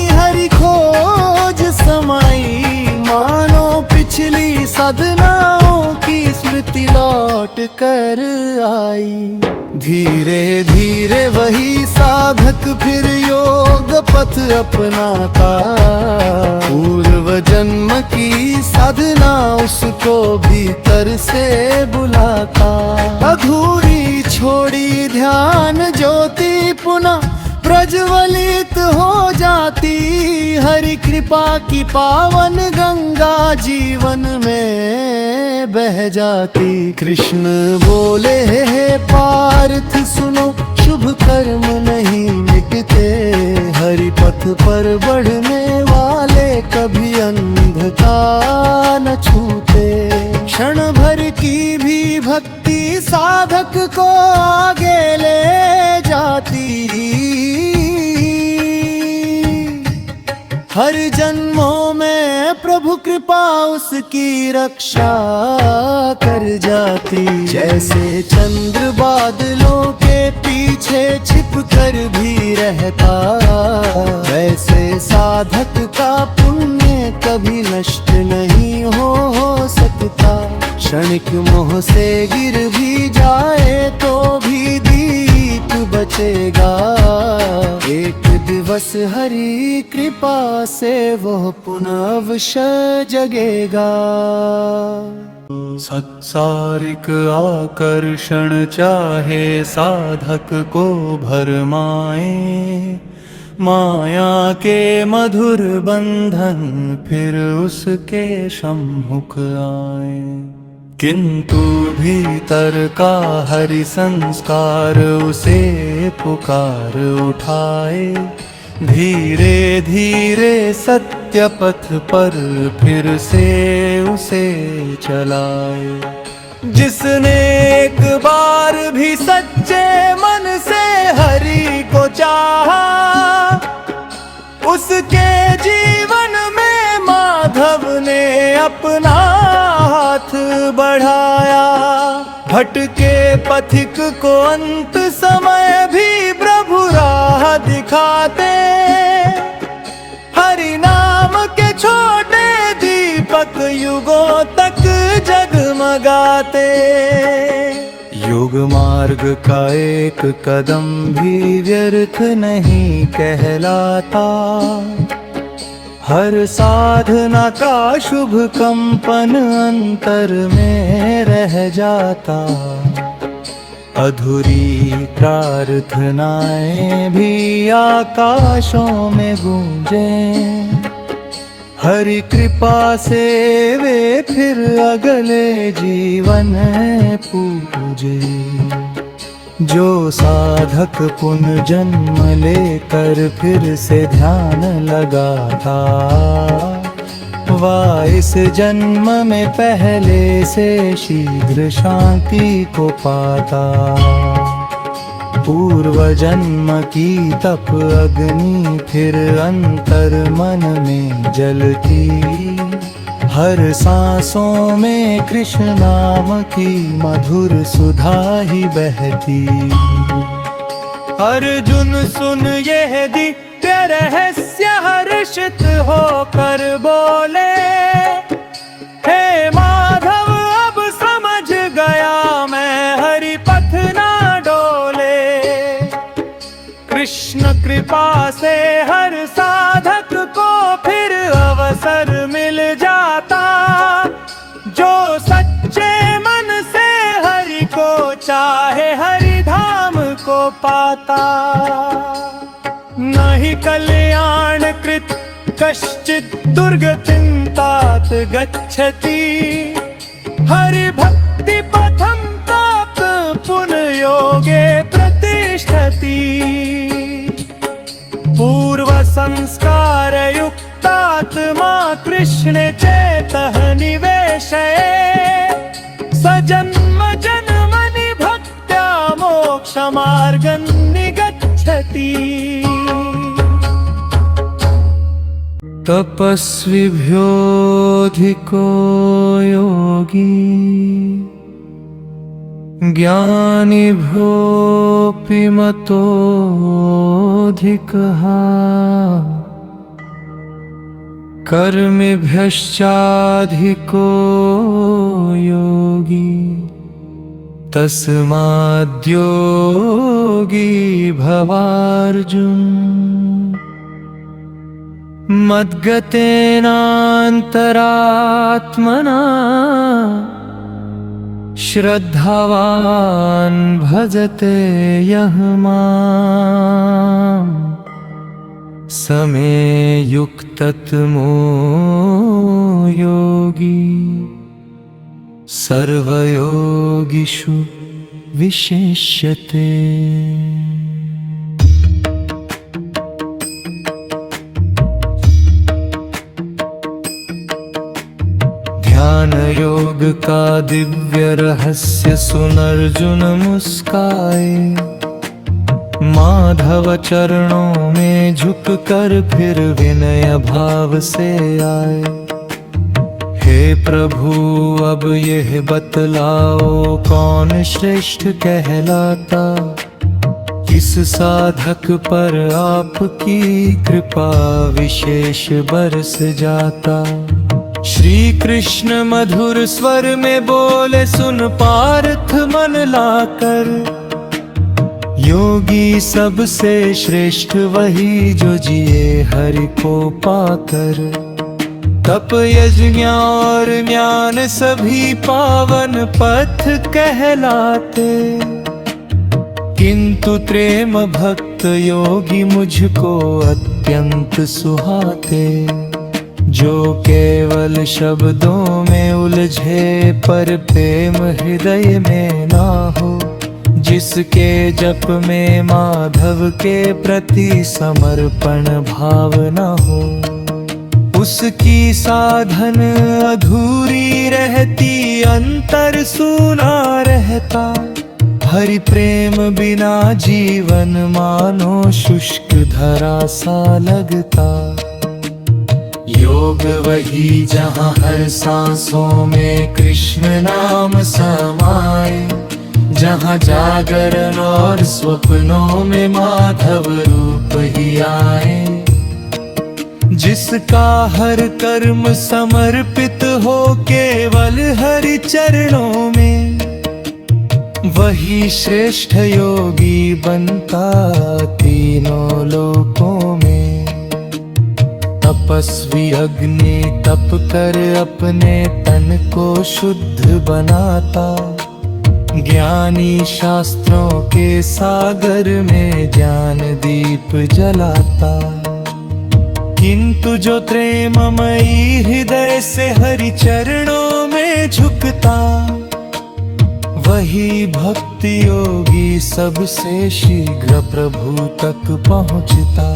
हरि खोज समाई, मानो पिछली साधनाओं की स्मृति लौट कर आई। धीरे धीरे वही साधक फिर योग पथ अपनाता, पूर्व जन्म की साधना उसको भीतर से बुलाता। अधूरी छोड़ी ध्यान ज्योति पुनः प्रज्वलित हो जाती, हरि कृपा की पावन गंगा जीवन में बह जाती। कृष्ण बोले हे पार्थ सुनो, शुभ कर्म नहीं मिटते, हरि पथ पर बढ़ने वाले कभी अंधकार न छूते। क्षण भर की भी भक्ति साधक को आगे ले जाती, हर जन्मों में प्रभु कृपा उसकी रक्षा कर जाती। जैसे चंद्र बादलों के पीछे छिप कर भी रहता, वैसे साधक का पुण्य कभी नष्ट नहीं हो सकता। क्षणिक मोह से गिर भी जाए तो भी दीप बचेगा, एक दिवस हरि कृपा से वह पुनः अवश्य जगेगा। संसारिक आकर्षण चाहे साधक को भरमाए, माया के मधुर बंधन फिर उसके सम्मुख आए। किंतु भीतर का हरि संस्कार उसे पुकार उठाए, धीरे धीरे सत्य पथ पर फिर से उसे चलाए। जिसने एक बार भी सच्चे मन से हरि को चाहा, उसके जीवन में माधव ने अपना हाथ बढ़ाया। भटके पथिक को अंत समय भी प्रभु राह दिखाते, हरि नाम के छोटे दीपक युगों तक जगमगाते। योग मार्ग का एक कदम भी व्यर्थ नहीं कहलाता, हर साधना का शुभ कंपन अंतर में रह जाता। अधूरी प्रार्थनाएं भी आकाशों में गूंजे, हरि कृपा से वे फिर अगले जीवन पूजे। जो साधक पुनर्जन्म लेकर फिर से ध्यान लगाता, वह इस जन्म में पहले से शीघ्र शांति को पाता। पूर्व जन्म की तप अग्नि फिर अंतर मन में जलती, हर सांसों में कृष्ण नाम की मधुर सुधा ही बहती। अर्जुन सुन यह दिव्य रहस्य हर्षित होकर बोले, हे माधव अब समझ गया मैं हरि पथ ना डोले। कृष्ण कृपा से हर साधक को फिर अवसर मिल जाता, जो सच्चे मन से हरि को चाहे हरि धाम को पाता। नहीं कल्याण कृत कश्चित् दुर्गतिं तात गच्छति, हरि भक्ति पथं तात पुनः योगे प्रतिष्ठति। पूर्व संस्कार युक्तात्मा कृष्ण चेतः निवेशये, सजन्म जन्मनि भक्त्या मोक्ष मार्गं निगच्छति। तपस्विभ्योऽधिको योगी, ज्ञानिभ्योऽपि मतोऽधिकः, कर्मिभ्यश्चाधिको योगी, तस्माद्योगी भवार्जुन। मद्गतेनान्तरात्मना श्रद्धावान् भजते यः माम्, स मे युक्ततमो योगी, सर्वयोगिषु विशेष्यते। ध्यान योग का दिव्य रहस्य सुन अर्जुन मुस्काए, माधव चरणों में झुककर फिर विनय भाव से आए। हे प्रभु अब यह बतलाओ कौन श्रेष्ठ कहलाता, किस साधक पर आपकी कृपा विशेष बरस जाता। श्री कृष्ण मधुर स्वर में बोले, सुन पार्थ मन लाकर, योगी सबसे श्रेष्ठ वही जो जिए हरि को पाकर। तप यज्ञ और ज्ञान सभी पावन पथ कहलाते, किंतु प्रेम भक्त योगी मुझको अत्यंत सुहाते। जो केवल शब्दों में उलझे पर प्रेम हृदय में ना हो, जिसके जप में माधव के प्रति समर्पण भावना हो, उसकी साधन अधूरी रहती, अंतर सूना रहता। हरि प्रेम बिना जीवन मानो शुष्क धरा सा लगता। योग वही जहाँ हर सांसों में कृष्ण नाम समाए, जहाँ जागरण और स्वप्नों में माधव रूप ही आए। जिसका हर कर्म समर्पित हो केवल हरि चरणों में, वही श्रेष्ठ योगी बनता तीनों लोकों में। तपस्वी अग्नि तप कर अपने तन को शुद्ध बनाता, ज्ञानी शास्त्रों के सागर में ज्ञान दीप जलाता। किंतु जो प्रेममयी हृदय से हरि चरणों में झुकता, वही भक्ति योगी सबसे शीघ्र प्रभु तक पहुँचता।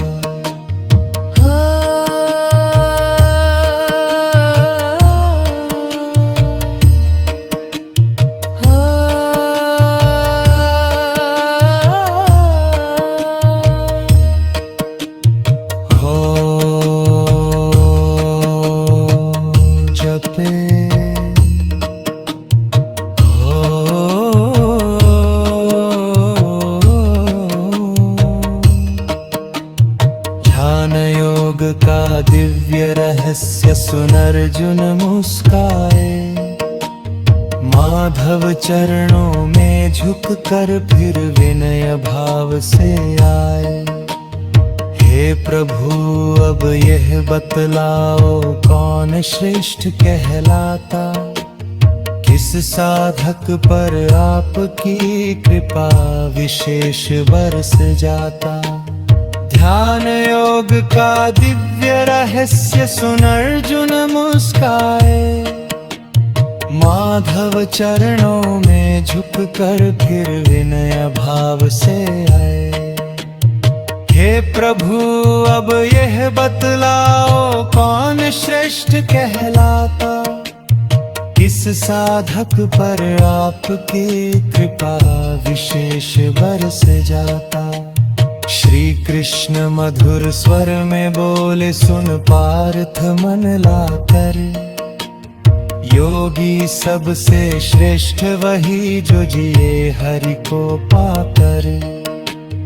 जप का दिव्य रहस्य सुन अर्जुन मुस्काए। माधव चरणों में झुक कर फिर विनय भाव से आए। हे प्रभु अब यह बतलाओ कौन श्रेष्ठ कहलाता, किस साधक पर आपकी कृपा विशेष बरस जाता। ध्यान योग का दिव्य रहस्य सुन अर्जुन मुस्काए। माधव चरणों में झुक कर फिर विनय भाव से आए। हे प्रभु अब यह बतलाओ कौन श्रेष्ठ कहलाता, किस साधक पर आपकी कृपा विशेष बरस जाता। श्री कृष्ण मधुर स्वर में बोले सुन पार्थ मन लाकर, योगी सबसे श्रेष्ठ वही जो जिए हरि को पाकर।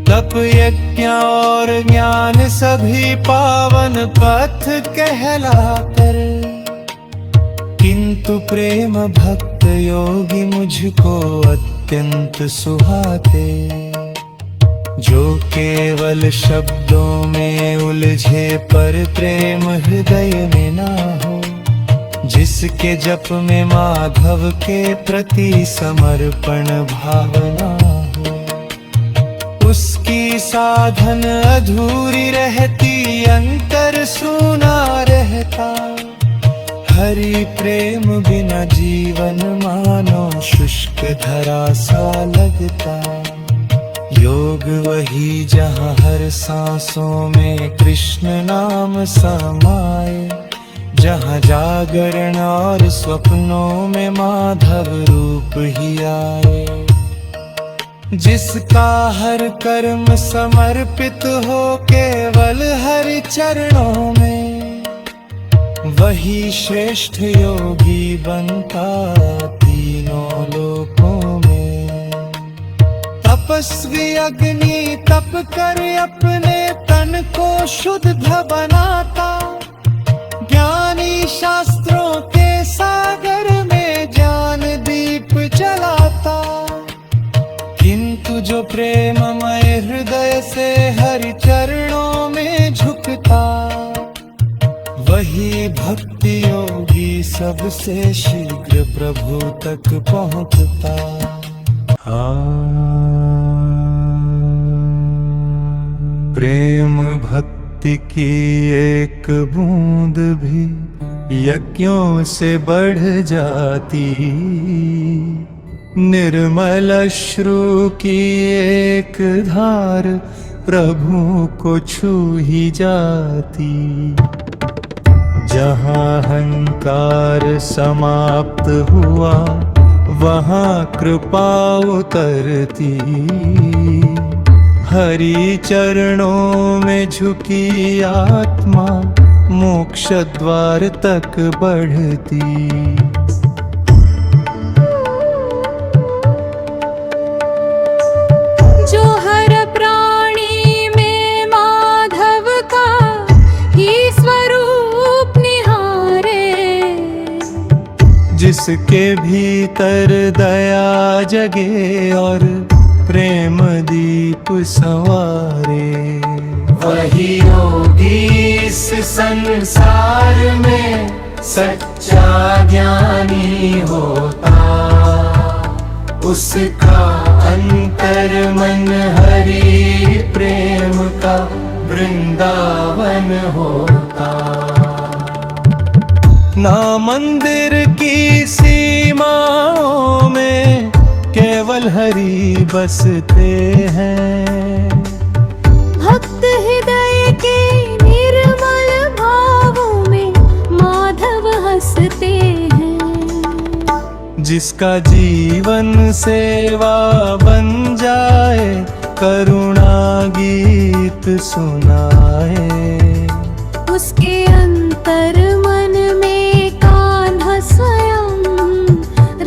तप यज्ञ और ज्ञान सभी पावन पथ कहलाकर, किंतु प्रेम भक्त योगी मुझको अत्यंत सुहाते। जो केवल शब्दों में उलझे पर प्रेम हृदय में ना हो, जिसके जप में माधव के प्रति समर्पण भावना हो, उसकी साधन अधूरी रहती अंतर सूना रहता। हरि प्रेम बिना जीवन मानो शुष्क धरा सा लगता। योग वही जहाँ हर सांसों में कृष्ण नाम समाए, जहाँ जागरण और स्वप्नों में माधव रूप ही आए। जिसका हर कर्म समर्पित हो केवल हरि चरणों में, वही श्रेष्ठ योगी बनता तीनों लोकों में। तपस्वी अग्नि तप कर अपने तन को शुद्ध बनाता, ज्ञानी शास्त्रों के सागर में ज्ञान दीप जलाता। किंतु जो प्रेममय हृदय से हरि चरणों में झुकता, वही भक्ति योगी सबसे शीघ्र प्रभु तक पहुंचता। प्रेम भक्ति की एक बूंद भी यज्ञों से बढ़ जाती, निर्मल अश्रु की एक धार प्रभु को छू ही जाती। जहाँ अहंकार समाप्त हुआ वहाँ कृपा उतरती, हरि चरणों में झुकी आत्मा मोक्ष द्वार तक बढ़ती। जो हर प्राणी में माधव का ही स्वरूप निहारे, जिसके भीतर दया जगे और प्रेम दीप संवारे, वही योगी इस संसार में सच्चा ज्ञानी होता। उसका अंतर मन हरि प्रेम का वृंदावन होता। ना मंदिर की सीमाओं में केवल हरि बसते हैं, भक्त हृदय के निर्मल भावों में माधव हंसते हैं। जिसका जीवन सेवा बन जाए, करुणा गीत सुनाए, उसके अंतर मन में कान्हा स्वयं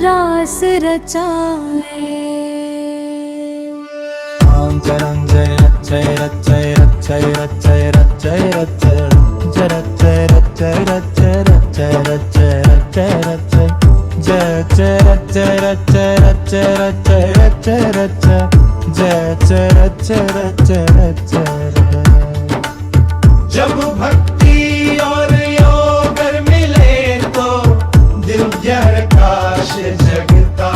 रास रचाए। जय जय जय जय जय जय जय जय जय जय रच रच रच रच जय रच रच रच जब भक्ति और योग मिले तो दिव्य प्रकाश जगता।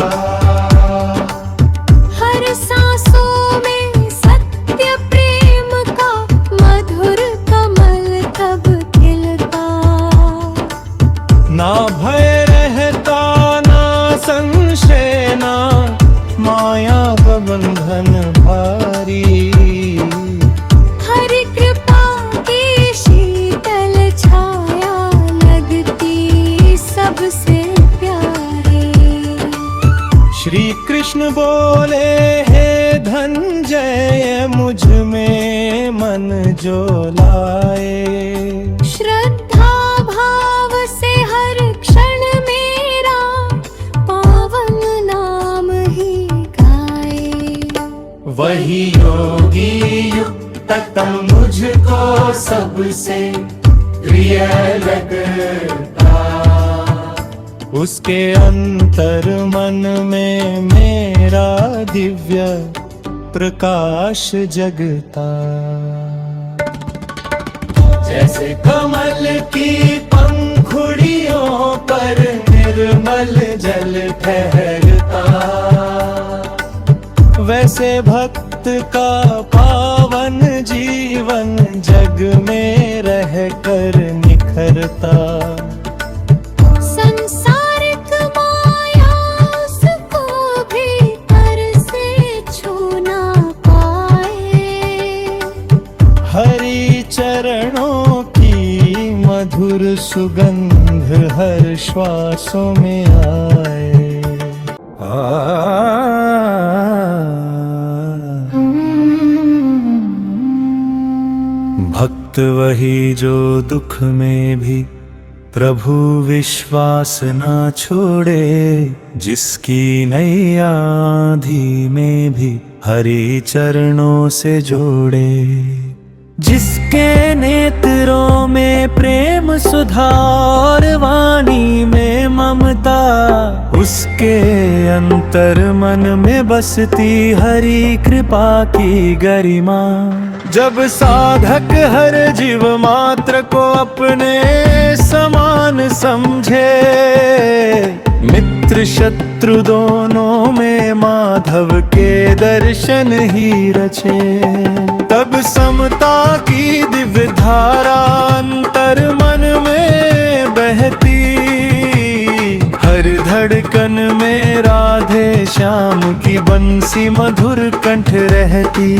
हर सांसों में सत्य प्रेम का मधुर कमल तब खिलता। ना भय रहता ना संशय ना माया का बंधन भारी। हरि कृपा की शीतल छाया लगती सबसे प्यारी। श्री कृष्ण बोले हे धनंजय मुझ में मन जो लाए। श्रद्धा भाव से हर क्षण मेरा पावन नाम ही गाए। वही योगी युक्त तम मुझको सबसे प्रिय लगता। उसके अंतर मन में मेरा दिव्य प्रकाश जगता। जैसे कमल की पंखुड़ियों पर निर्मल जल ठहरता। वैसे भक्त का पावन जीवन जग में रहकर निखरता। संसारिक माया उसको भीतर से छू ना पाए। हरि चरणों की मधुर सुगंध हर श्वासों में आए। भक्त वही जो दुख में भी प्रभु विश्वास ना छोड़े। जिसकी नैया आंधी में भी हरि चरणों से जोड़े। जिसके नेत्रों में प्रेम सुधा और वाणी में ममता। उसके अंतर मन में बसती हरि कृपा की गरिमा। जब साधक हर जीव मात्र को अपने समान समझे। मित्र शत्रु दोनों में माधव के दर्शन ही रचे। तब समता की दिव्य धारा अंतर मन में बहती। हर धड़कन में राधे श्याम की बंसी मधुर कंठ रहती।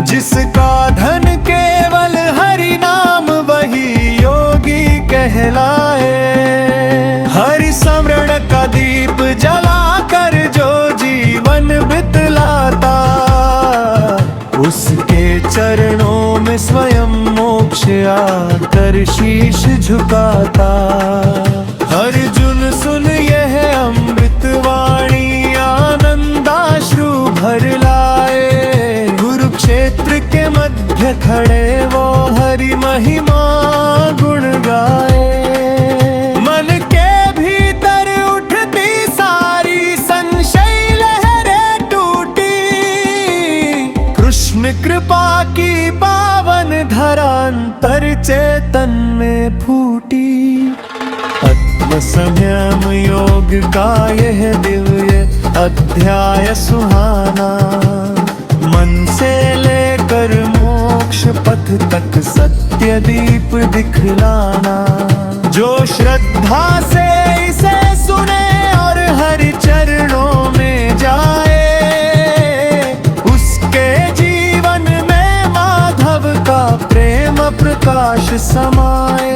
जिसका धन केवल हरि नाम वही योगी कहलाए। हरि स्मरण का दीप जलाकर जो जीवन बितलाता। उसके चरणों में स्वयं मोक्ष आकर शीश झुकाता। अर्जुन सुन यह अमृत वाणी आनंदाश्रु भर लाए। कुरुक्षेत्र के मध्य खड़े वो हरि महिमा गुण गाए। मन के भीतर उठती सारी संशय लहरें टूटी। कृष्ण कृपा की पावन धरा अंतर चेतन में फूटी। आत्मसंयम योग का यह दिव्य अध्याय सुहाना। मन से लेकर मोक्ष पथ तक सत्य दीप दिखलाना। जो श्रद्धा से इसे सुने और हरि चरणों में जाए। उसके जीवन में माधव का प्रेम प्रकाश समाए।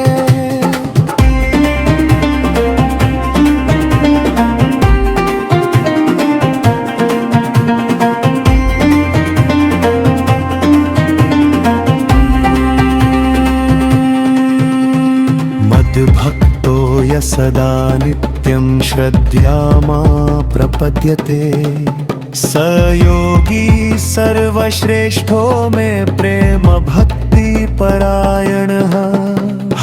श्रद्धया प्रपद्यते स योगी सर्वश्रेष्ठो में प्रेम भक्ति परायणः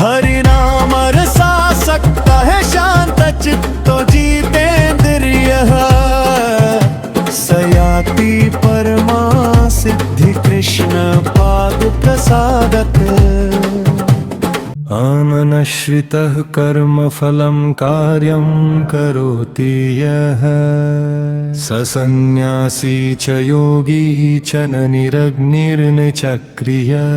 हरिनाम रसासक्त है शांत चित्तो जितेन्द्रियः स याति परमा सिद्धि कृष्ण पाद प्रसादत् आमनश्रितः कर्मफलं कार्यं करोति यः स सन्न्यासी च योगी च न निरग्निर्निचक्रियः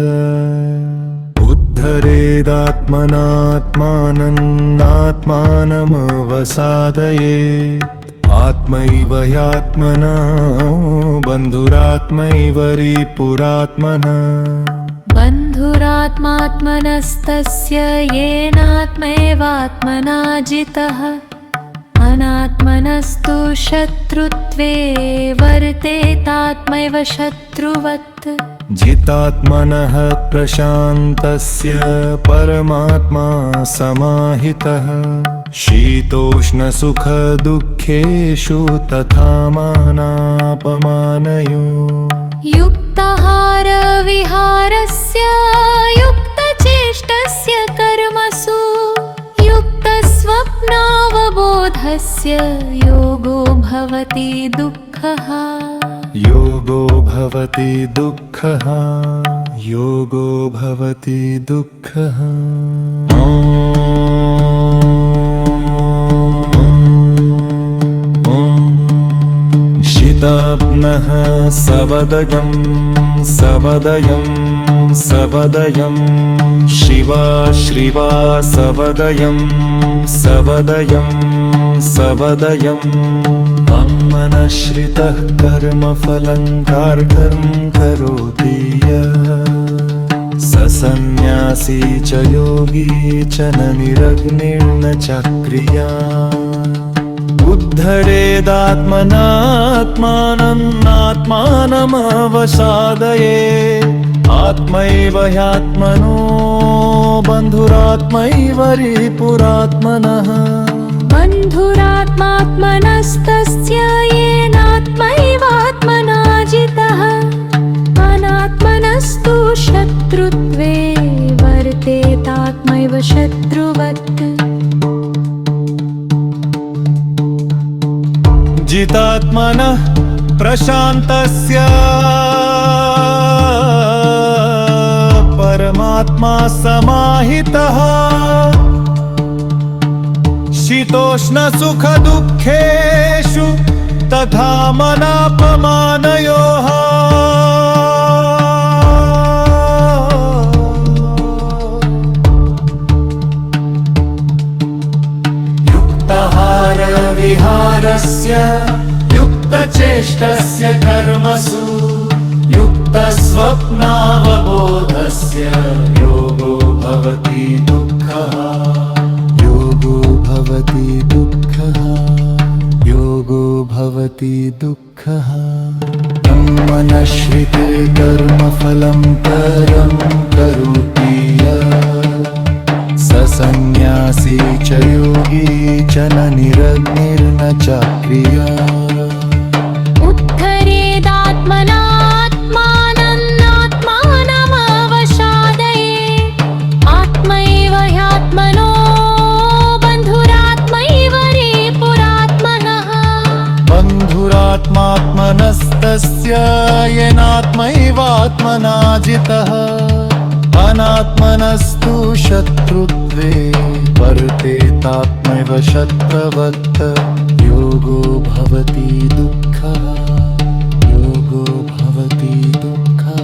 उद्धरेदात्मनात्मानमात्मानमवसादयेत् आत्मैव ह्यात्मना बन्धुरात्मैव रिपुरात्मनः बन्धुरात्मात्मनस्तस्य येनात्मैवात्मना जितः अनात्मनस्तु शत्रुत्वे वर्तेतात्मैव शत्रुवत् जितात्मनः प्रशान्तस्य परमात्मा समाहितः शीतोष्णसुखदुःखेषु तथा मानापमानयोः युक्ताहारविहारस्य युक्तचेष्टस्य कर्मसु युक्तस्वप्नावबोधस्य योगो भवति दुःखः योगो भवति दुःखः योगो भवति दुःखः शिताब्नः सवदयं सवदयं सवदयं शिवा श्रीवा सवदयं सवदयं सवदयं मनश्रितः कर्मफलं कार्यं करोति यः स सन्न्यासी च योगी च न निरग्निर्न चक्रियः उद्धरेदात्मनात्मानमात्मानमवसादयेत् आत्मैव ह्यात्मनो बन्धुरात्मैव रिपुरात्मनः बन्धुरात्मात्मनस्तस्य येनात्मैवात्मना जितः अनात्मनस्तु शत्रुत्वे वर्तेतात्मैव शत्रुवत् जितात्मनः प्रशान्तस्य परमात्मा समाहितः शीतोष्णसुखदुःखेषु तथा मनापमानयोः युक्ताहारविहारस्य युक्तचेष्टस्य कर्मसु युक्तस्वप्नावबोधस्य योगो भवति दुःखः योगो भवति दुःखः योगो भवति दुःखः मनश्रिते कर्मफलं परं करोति यः स सन्न्यासी च योगी च न निरग्निर्न चक्रियः उद्धरेदात्मनात्मानमात्मानमवसादयेत् आत्मैव ह्यात्मनो बन्धुरात्मैव रिपुरात्मनः बन्धुरात्मात्मनस्तस्य येनात्मैवात्मना जितः अनात्मनस्तु शत्रुत्वे वर्तेतात्मैव शत्रुवत् योगो भवति दुःखः योगो भवति दुःखः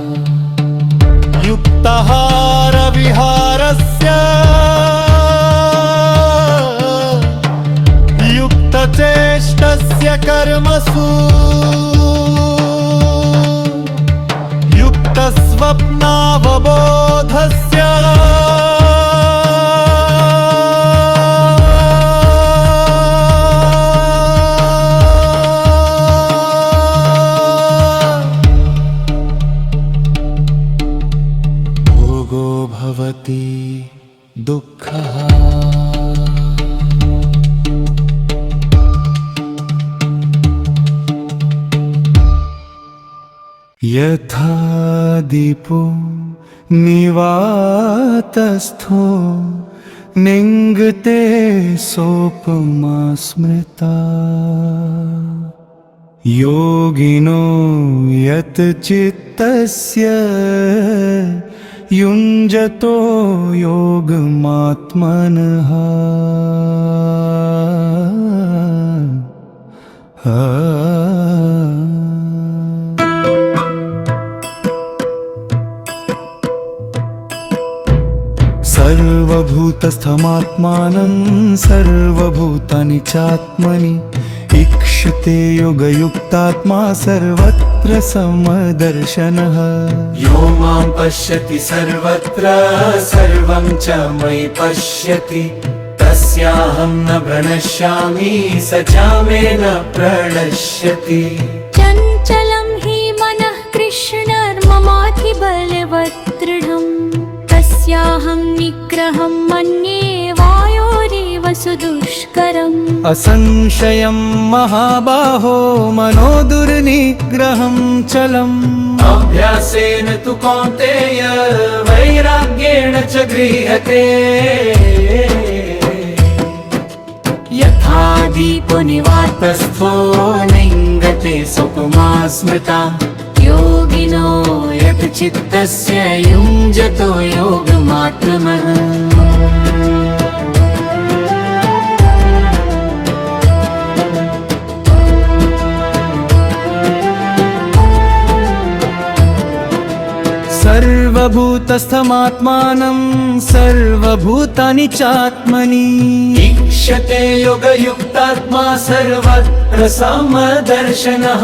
युक्ताहारविहारस्य युक्तचेष्टस्य कर्मसु युक्तस्वप्नावबोधस्य भोगो भवति दुःखः यथा दीपो निवातस्थो निंगते सोपमा स्मृता योगिनो यत चित्तस्य युञ्जतो योगमात्मनः सर्वभूतस्थमात्मानं सर्वभूतानि चात्मनि ईक्षते योगयुक्तात्मा सर्वत्र समदर्शनः यो मां पश्यति सर्वत्र सर्वं च मयि पश्यति तस्याहं न प्रणश्यामि स च मे न प्रणश्यति चञ्चलं हि मनः कृष्णर्ममाधिबलवत् तस्याहं निग्रहं मन्ये वायोरिव सुदुष्करम् असंशयं महाबाहो मनो दुर्निग्रहं चलम् अभ्यासेन तु कौन्तेय वैराग्येण च गृह्यते यथा दीपो निवातस्थो निङ्गते सोपमा स्मृता योगिनो यत चित्तस्य युञ्जतो योगमात्मनः सर्वभूतस्थमात्मानं सर्वभूतानि चात्मनि ईक्षते योगयुक्तात्मा सर्वत्र समदर्शनः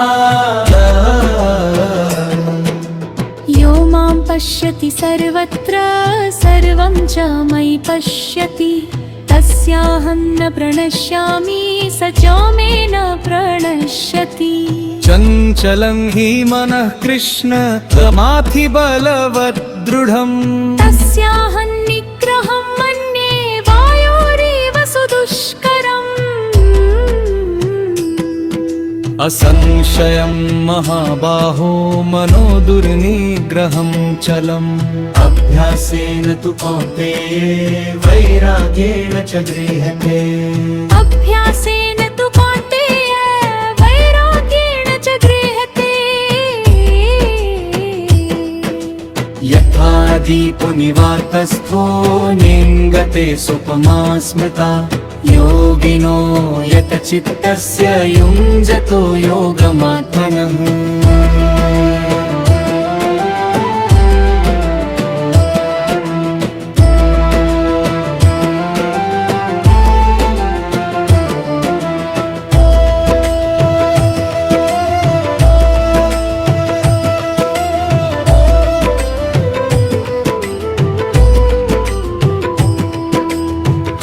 यो मां पश्यति सर्वत्र सर्वं च मयि पश्यति तस्याहं न प्रणश्यामि स च मे न प्रणश्यति चञ्चलं हि मनः कृष्ण समाधिबलवत् दृढम् तस्याहं निग्रहं मन्ये वायोरिव सुदुष्करम् असंशयं महाबाहो मनो दुर्निग्रहं चलम् अभ्यासेन तु कौन्तेय वैराग्येण च गृह्यते अभ्यासेन तु कौन्तेय वैराग्येण च गृह्यते यथा दीपो निवातस्थो निङ्गते सोपमा स्मृता योगिनो यत चित्तस्य युञ्जतो योगमात्मनः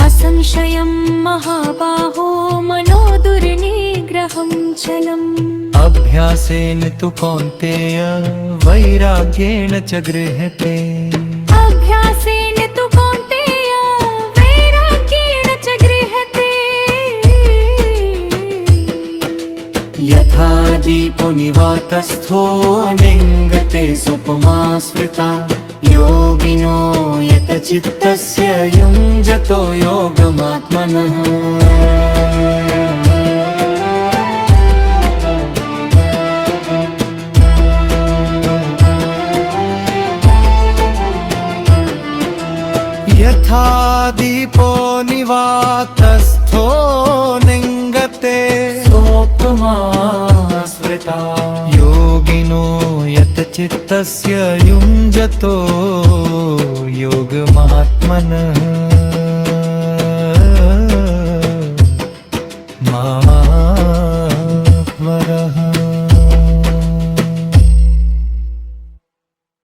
असंशयं महाबाहो मनो दुर्निग्रहं चलम् अभ्यासेन तु कौन्तेय वैराग्येण च गृह्यते अभ्यासेन तु कौन्तेय वैराग्येण च गृह्यते यथा दीपो निवातस्थो निङ्गते सोपमा स्मृता योगिनो यत चित्तस्य युञ्जतो योगमात्मनः यथा दीपो निवातस्थो निङ्गते सोपमा स्मृता योगिनो यत चित्तस्य युञ्जतो योगमात्मनः